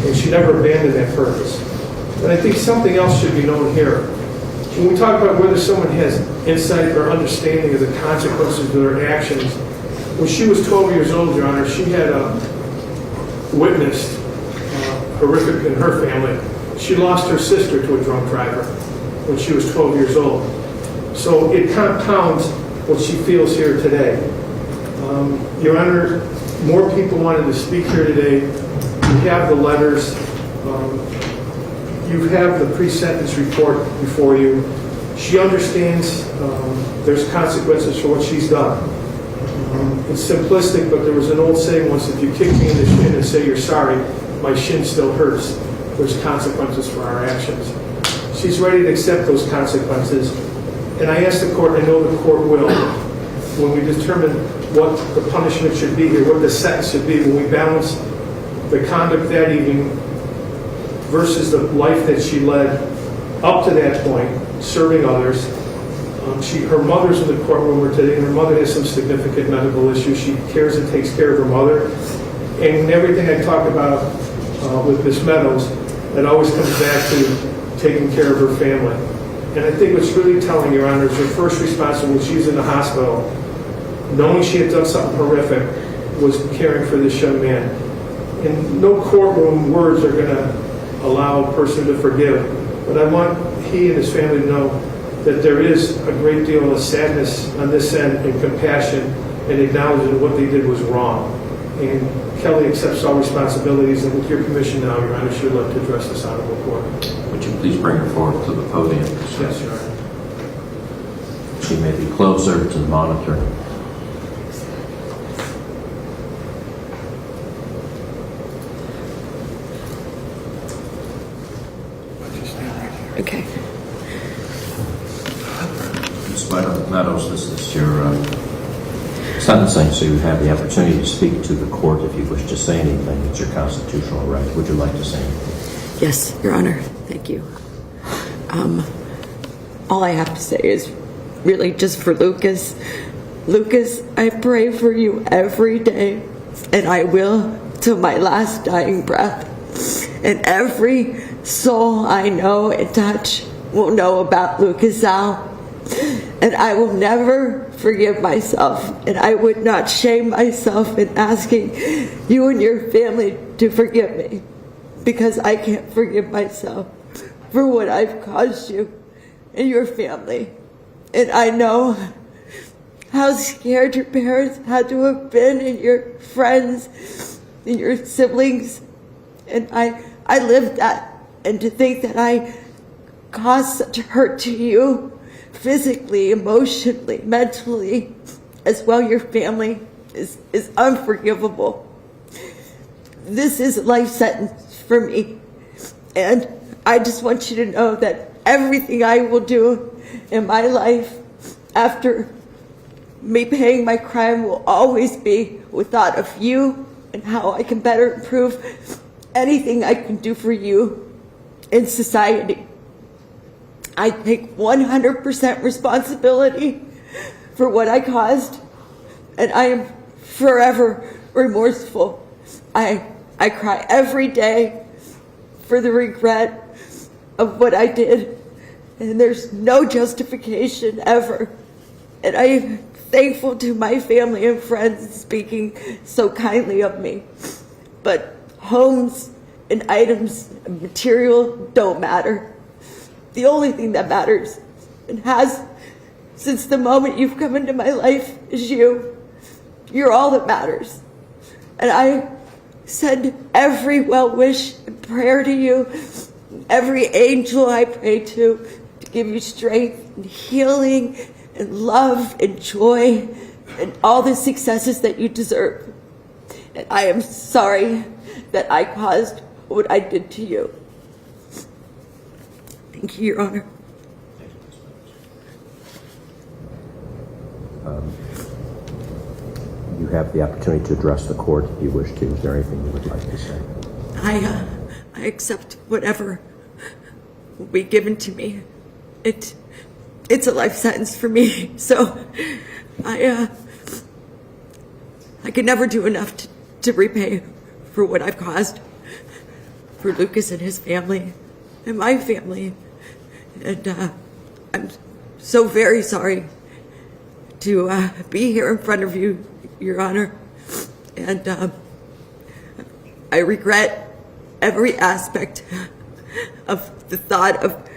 And she never abandoned that purpose. And I think something else should be known here. When we talk about whether someone has insight or understanding of the consequences of their actions, when she was 12 years old, Your Honor, she had witnessed horrific in her family. She lost her sister to a drunk driver when she was 12 years old. So it compounds what she feels here today. Your Honor, more people wanted to speak here today. You have the letters. You have the pre-sentence report before you. She understands there's consequences for what she's done. It's simplistic, but there was an old saying once, if you kick me in the shin and say you're sorry, my shin still hurts. There's consequences for our actions. She's ready to accept those consequences. And I ask the court, I know the court will, when we determine what the punishment should be here, what the sentence should be, when we balance the conduct that evening versus the life that she led up to that point, serving others. Her mother's in the courtroom today, and her mother has some significant medical issues. She cares and takes care of her mother. And everything I talk about with Ms. Meadows, it always comes back to taking care of her family. And I think what's really telling, Your Honor, is her first response when she was in the hospital, knowing she had done something horrific, was caring for this young man. And no courtroom words are going to allow a person to forgive. But I want he and his family to know that there is a great deal of sadness on this end and compassion and acknowledging what they did was wrong. And Kelly accepts all responsibilities, and with your permission now, Your Honor, she would like to address this honorable court. Would you please bring her forward to the podium? Yes, Your Honor. She may be closer to the monitor. Okay. Ms. Meadows, this is your sentencing, so you have the opportunity to speak to the court if you wish to say anything. It's your constitutional right. Would you like to say anything? Yes, Your Honor. Thank you. All I have to say is really just for Lucas. Lucas, I pray for you every day, and I will till my last dying breath. And every soul I know and touch will know about Lucas Al. And I will never forgive myself, and I would not shame myself in asking you and your family to forgive me, because I can't forgive myself for what I've caused you and your family. And I know how scared your parents had to have been, and your friends and your siblings. And I lived that. And to think that I caused such hurt to you, physically, emotionally, mentally, as well your family, is unforgivable. This is a life sentence for me. And I just want you to know that everything I will do in my life after me paying my crime will always be with thought of you and how I can better improve anything I can do for you in society. I take 100% responsibility for what I caused, and I am forever remorseful. I cry every day for the regret of what I did, and there's no justification ever. And I am thankful to my family and friends speaking so kindly of me. But homes and items and material don't matter. The only thing that matters, and has since the moment you've come into my life, is you. You're all that matters. And I send every well wish and prayer to you, every angel I pray to give you strength and healing and love and joy and all the successes that you deserve. And I am sorry that I caused what I did to you. Thank you, Your Honor. You have the opportunity to address the court if you wish to. Is there anything you would like to say? I accept whatever will be given to me. It's a life sentence for me, so I could never do enough to repay for what I've caused for Lucas and his family and my family. And I'm so very sorry to be here in front of you, Your Honor. And I regret every aspect of the thought of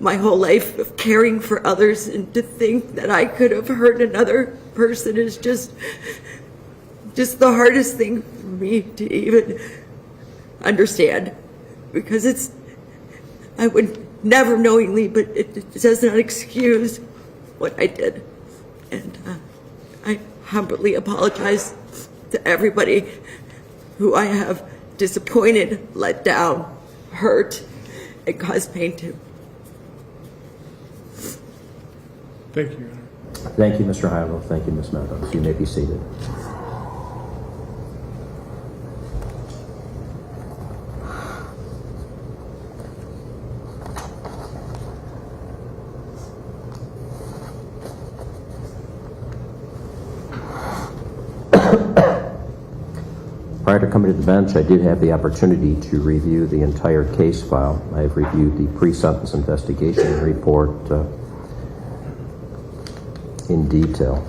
my whole life of caring for others, and to think that I could have hurt another person is just the hardest thing for me to even understand, because I would never knowingly, but it does not excuse what I did. And I humbly apologize to everybody who I have disappointed, let down, hurt, and caused pain to. Thank you, Your Honor. Thank you, Mr. Hilo. Thank you, Ms. Meadows. You may be seated. Prior to coming to the bench, I did have the opportunity to review the entire case file. I have reviewed the pre-sentence investigation report in detail.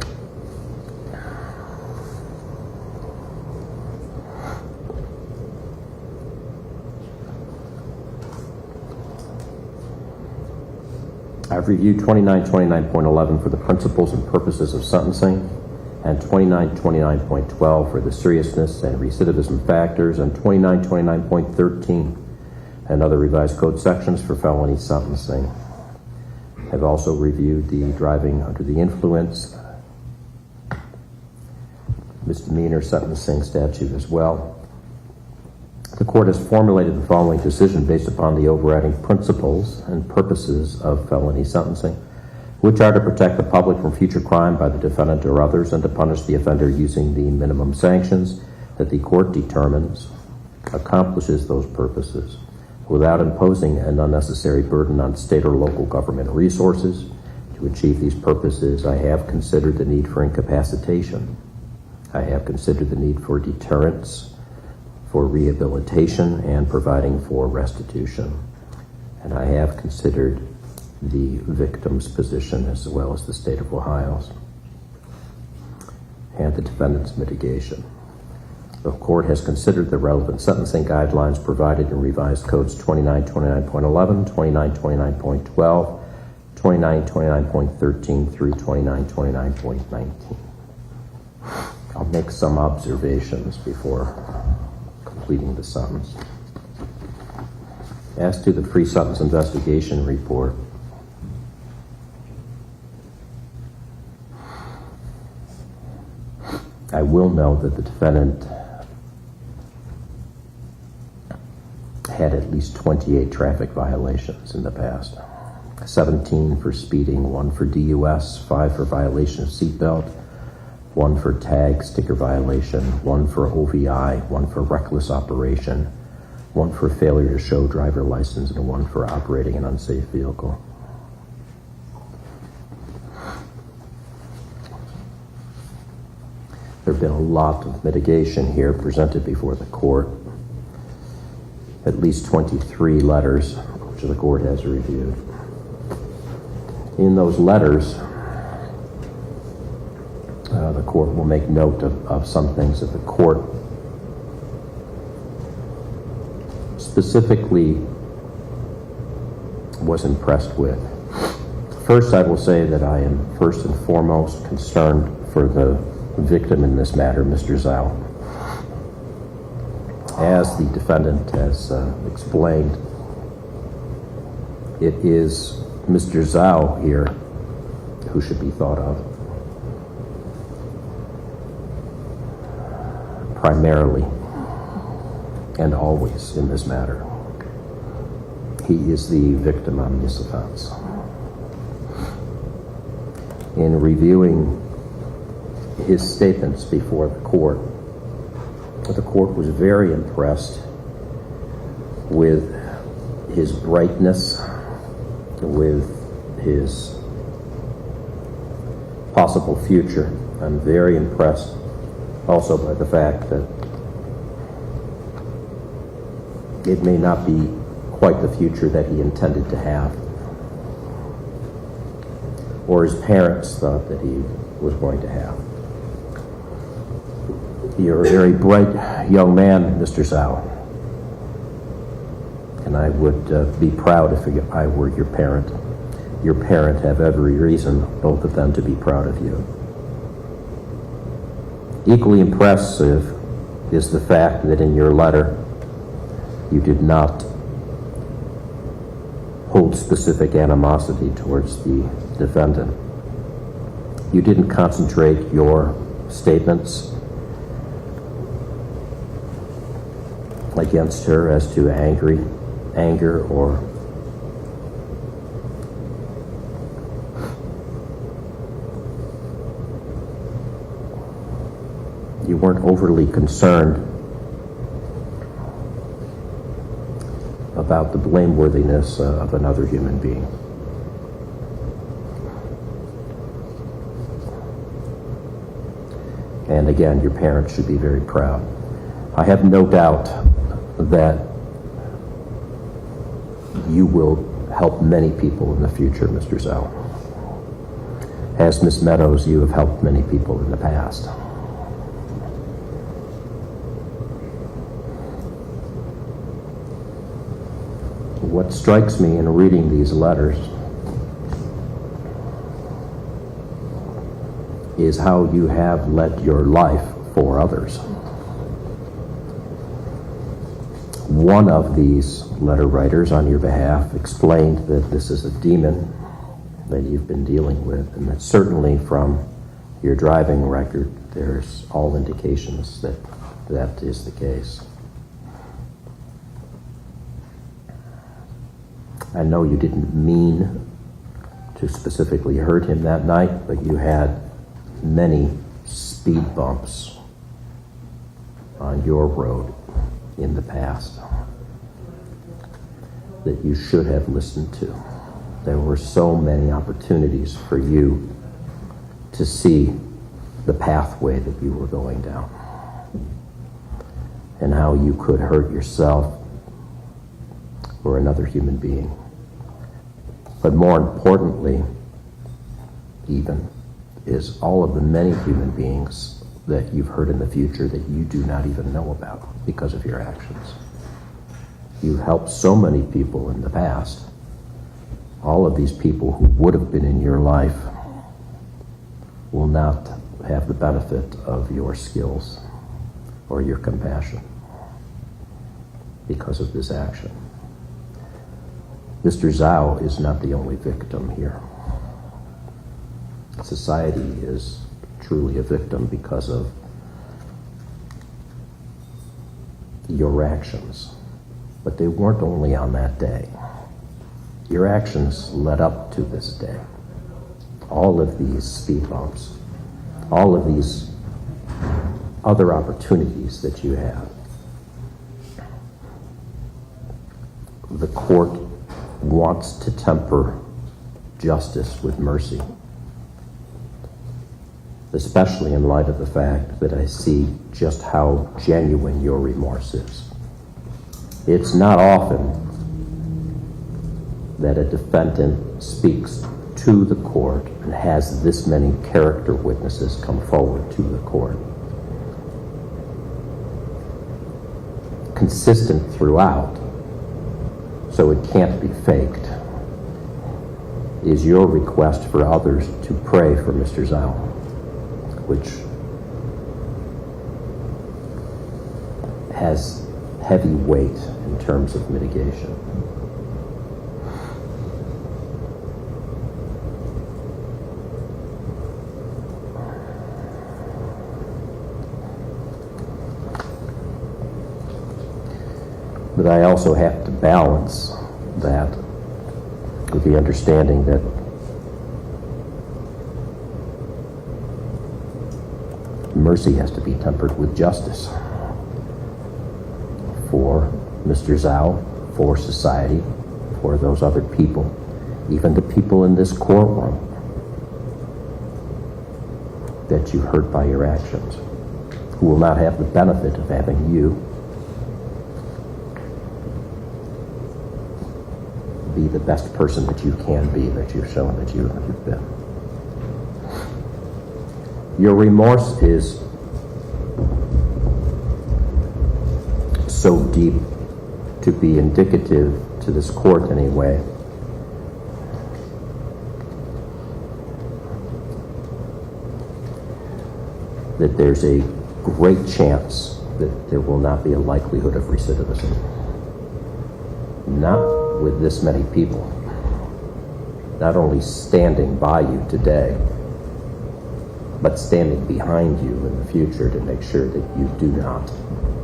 I've reviewed 2929.11 for the principles and purposes of sentencing, and 2929.12 for the seriousness and recidivism factors, and 2929.13 and other revised code sections for felony sentencing. I've also reviewed the driving under the influence misdemeanor sentencing statute as well. The court has formulated the following decision based upon the overriding principles and purposes of felony sentencing, which are to protect the public from future crime by the defendant or others, and to punish the offender using the minimum sanctions that the court determines accomplishes those purposes, without imposing an unnecessary burden on state or local government resources. To achieve these purposes, I have considered the need for incapacitation. I have considered the need for deterrence, for rehabilitation, and providing for restitution. And I have considered the victim's position as well as the state of Ohio's and the defendant's mitigation. The court has considered the relevant sentencing guidelines provided in revised codes 2929.11, 2929.12, 2929.13 through 2929.19. I'll make some observations before completing the sentence. As to the pre-sentence investigation report, I will note that the defendant had at least 28 traffic violations in the past. 17 for speeding, 1 for DUS, 5 for violation of seatbelt, 1 for tag sticker violation, 1 for OVI, 1 for reckless operation, 1 for failure to show driver license, and 1 for operating an unsafe vehicle. There have been a lot of mitigation here presented before the court. At least 23 letters, which the court has reviewed. In those letters, the court will make note of some things that the court specifically was impressed with. First, I will say that I am first and foremost concerned for the victim in this matter, Mr. Zhao. As the defendant has explained, it is Mr. Zhao here who should be thought of primarily and always in this matter. He is the victim on this offense. In reviewing his statements before the court was very impressed with his brightness, with his possible future. I'm very impressed also by the fact that it may not be quite the future that he intended to have, or his parents thought that he was going to have. You're a very bright young man, Mr. Zhao, and I would be proud if I were your parent. Your parent have every reason, both of them, to be proud of you. Equally impressive is the fact that in your letter you did not hold specific animosity towards the defendant. You didn't concentrate your statements against her as to anger or you weren't overly concerned about the blameworthiness of another human being. And again, your parents should be very proud. I have no doubt that you will help many people in the future, Mr. Zhao. As Ms. Meadows, you have helped many people in the past. What strikes me in reading these letters is how you have led your life for others. One of these letter writers on your behalf explained that this is a demon that you've been dealing with, and that certainly from your driving record, there's all indications that that is the case. I know you didn't mean to specifically hurt him that night, but you had many speed bumps on your road in the past. that you should have listened to. There were so many opportunities for you to see the pathway that you were going down and how you could hurt yourself or another human being. But more importantly, even, is all of the many human beings that you've hurt in the future that you do not even know about because of your actions. You helped so many people in the past. All of these people who would have been in your life will not have the benefit of your skills or your compassion because of this action. Mr. Zhao is not the only victim here. Society is truly a victim because of your actions. But they weren't only on that day. Your actions led up to this day. All of these speed bumps, all of these other opportunities that you have. The court wants to temper justice with mercy, especially in light of the fact that I see just how genuine your remorse is. It's not often that a defendant speaks to the court and has this many character witnesses come forward to the court. Consistent throughout, so it can't be faked, is your request for others to pray for Mr. Zhao, which has heavy weight in terms of mitigation. But I also have to balance that with the understanding that mercy has to be tempered with justice for Mr. Zhao, for society, for those other people, even the people in this courtroom that you hurt by your actions, who will not have the benefit of having you be the best person that you can be, that you've shown that you've been. Your remorse is so deep to be indicative to this court anyway. That there's a great chance that there will not be a likelihood of recidivism. Not with this many people, not only standing by you today, but standing behind you in the future to make sure that you do not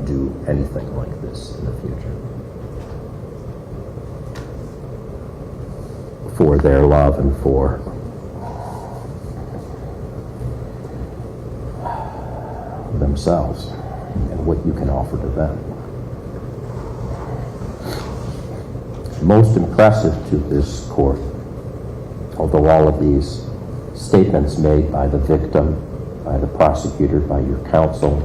do anything like this in the future. For their love and for themselves and what you can offer to them. Most impressive to this court, although all of these statements made by the victim, by the prosecutor, by your counsel,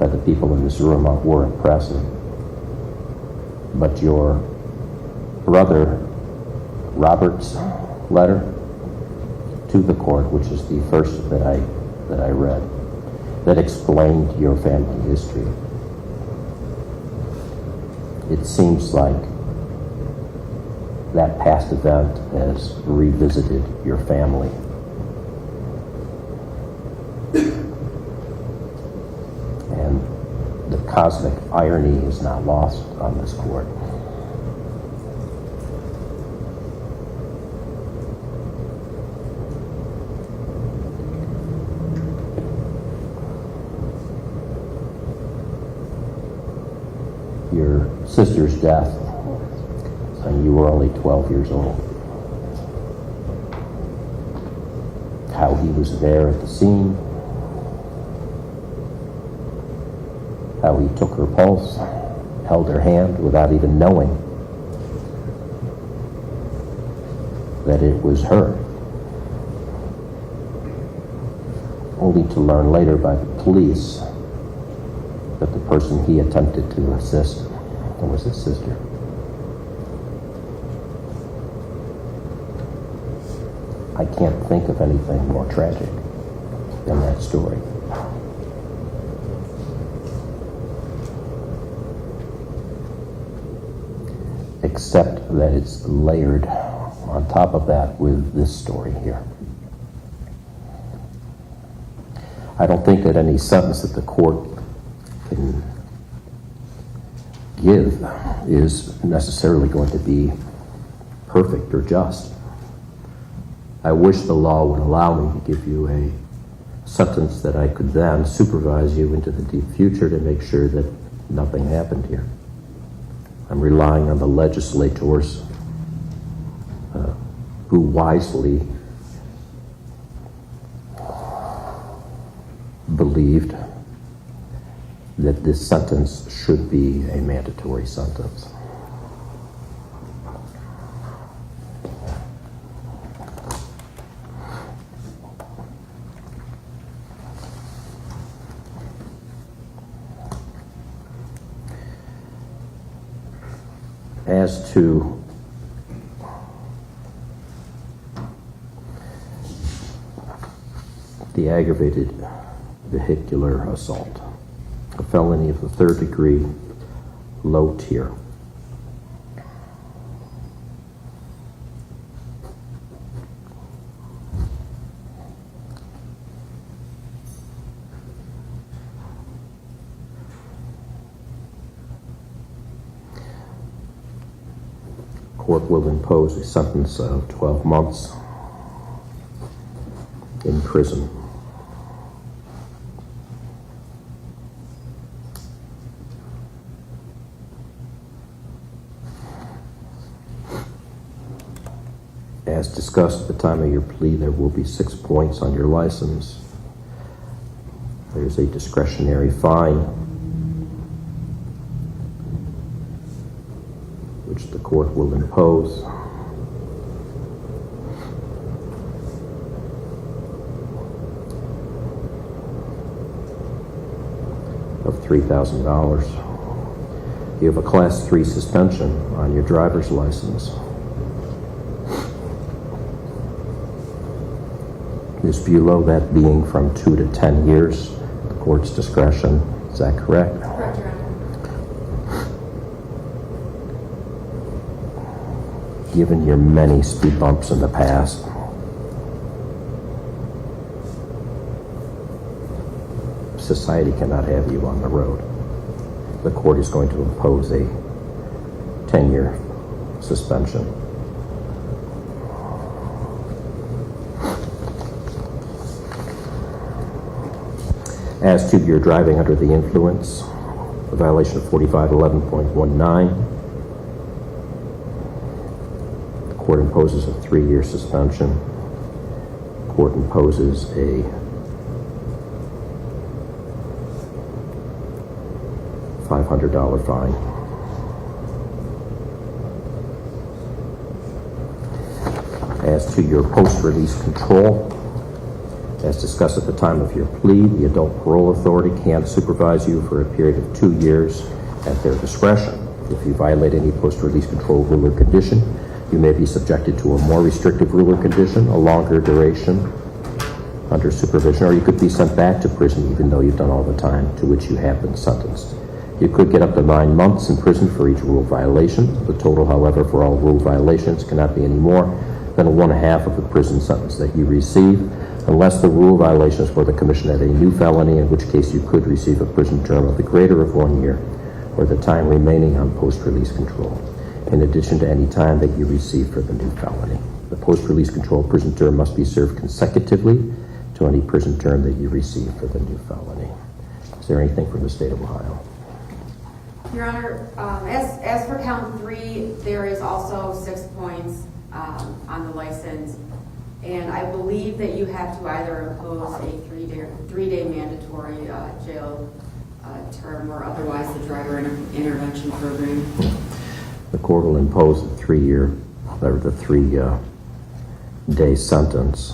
by the people in this room were impressive. But your brother Robert's letter to the court, which is the first that I read, that explained your family history. It seems like that past event has revisited your family. And the cosmic irony is not lost on this court. Your sister's death, and you were only 12 years old. How he was there at the scene, how he took her pulse, held her hand without even knowing that it was her, only to learn later by the police that the person he attempted to assist was his sister. I can't think of anything more tragic than that story. Except that it's layered on top of that with this story here. I don't think that any sentence that the court can give is necessarily going to be perfect or just. I wish the law would allow me to give you a sentence that I could then supervise you into the deep future to make sure that nothing happened here. I'm relying on the legislators who wisely believed that this sentence should be a mandatory sentence. As to the aggravated vehicular assault, a felony of the third degree, low tier. Court will impose a sentence of 12 months in prison. As discussed at the time of your plea, there will be 6 points on your license. There's a discretionary fine, which the court will impose. Of $3,000. You have a Class 3 suspension on your driver's license. Ms. Bulow, that being from 2 to 10 years, the court's discretion. Is that correct? Correct, Your Honor. Given your many speed bumps in the past, society cannot have you on the road. The court is going to impose a 10-year suspension. As to your driving under the influence, a violation of 4511.19, the court imposes a 3-year suspension. The court imposes a $500 fine. As to your post-release control, as discussed at the time of your plea, the adult parole authority can supervise you for a period of 2 years at their discretion. If you violate any post-release control rule or condition, you may be subjected to a more restrictive rule or condition, a longer duration under supervision, or you could be sent back to prison even though you've done all the time to which you have been sentenced. You could get up to 9 months in prison for each rule violation. The total, however, for all rule violations cannot be any more than 1/2 of the prison sentence that you receive, unless the rule violation is for the commission of a new felony, in which case you could receive a prison term of the greater of 1 year, or the time remaining on post-release control, in addition to any time that you receive for the new felony. The post-release control prison term must be served consecutively to any prison term that you receive for the new felony. Is there anything from the state of Ohio? Your Honor, as for count 3, there is also 6 points on the license, and I believe that you have to either impose a 3-day mandatory jail term or otherwise the driver intervention program. The court will impose a 3-year, or the 3 day sentence,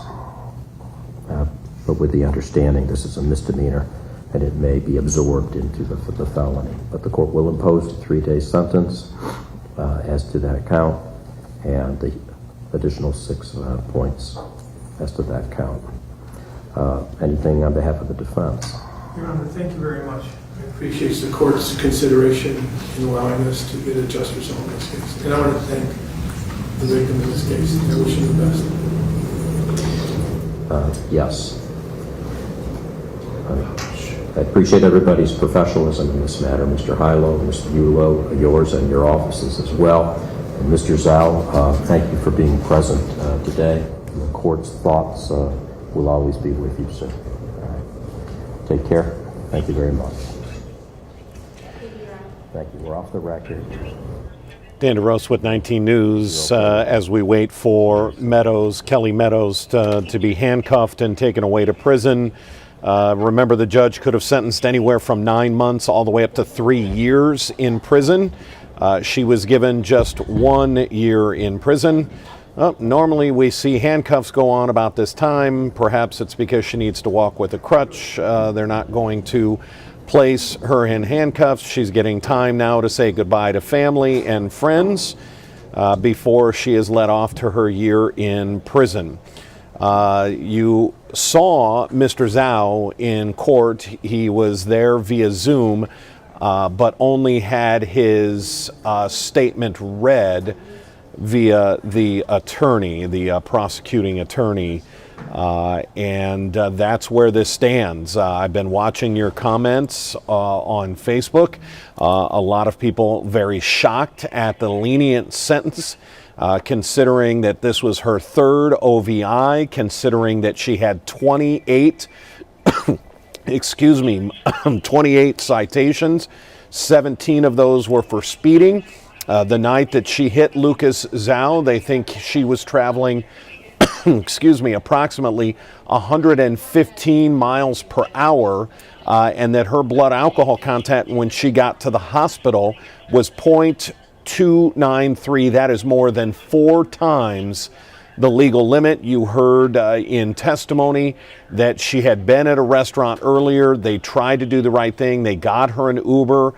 but with the understanding this is a misdemeanor and it may be absorbed into the felony. But the court will impose a 3-day sentence as to that count and the additional 6 points as to that count. Anything on behalf of the defense? Your Honor, thank you very much. I appreciate the court's consideration in allowing us to get a just result in this case. And I want to thank the victim in this case. I wish him the best. Yes. I appreciate everybody's professionalism in this matter. Mr. Hilo, Mr. Yulo, yours and your offices as well. And Mr. Zhao, thank you for being present today. And the court's thoughts will always be with you, sir. All right. Take care. Thank you very much. Thank you. We're off the record. Dan DeRosa with 19 News as we wait for Kelly Meadows to be handcuffed and taken away to prison. Remember, the judge could have sentenced anywhere from 9 months all the way up to 3 years in prison. She was given just 1 year in prison. Normally we see handcuffs go on about this time. Perhaps it's because she needs to walk with a crutch. They're not going to place her in handcuffs. She's getting time now to say goodbye to family and friends before she is let off to her year in prison. You saw Mr. Zhao in court. He was there via Zoom, but only had his statement read via the attorney, the prosecuting attorney, and that's where this stands. I've been watching your comments on Facebook. A lot of people very shocked at the lenient sentence, considering that this was her 3rd OVI, considering that she had 28 28 citations. 17 of those were for speeding. The night that she hit Lucas Zhao, they think she was traveling approximately 115 miles per hour, and that her blood alcohol content when she got to the hospital was 0.293. That is more than 4 times the legal limit. You heard in testimony that she had been at a restaurant earlier. They tried to do the right thing. They got her an Uber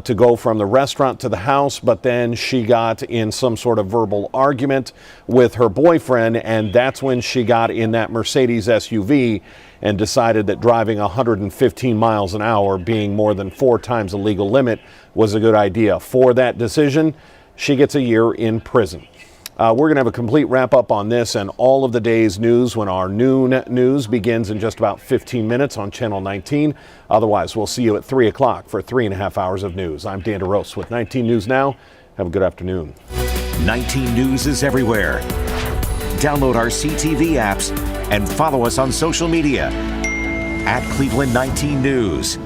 to go from the restaurant to the house, but then she got in some sort of verbal argument with her boyfriend, and that's when she got in that Mercedes SUV and decided that driving 115 miles an hour, being more than 4 times the legal limit, was a good idea. For that decision, she gets a year in prison. We're going to have a complete wrap-up on this and all of the day's news when our noon news begins in just about 15 minutes on Channel 19. Otherwise, we'll see you at 3 o'clock for 3.5 hours of news. I'm Dan DeRosa with 19 News Now. Have a good afternoon. 19 News is everywhere. Download our CTV apps and follow us on social media at Cleveland 19 News.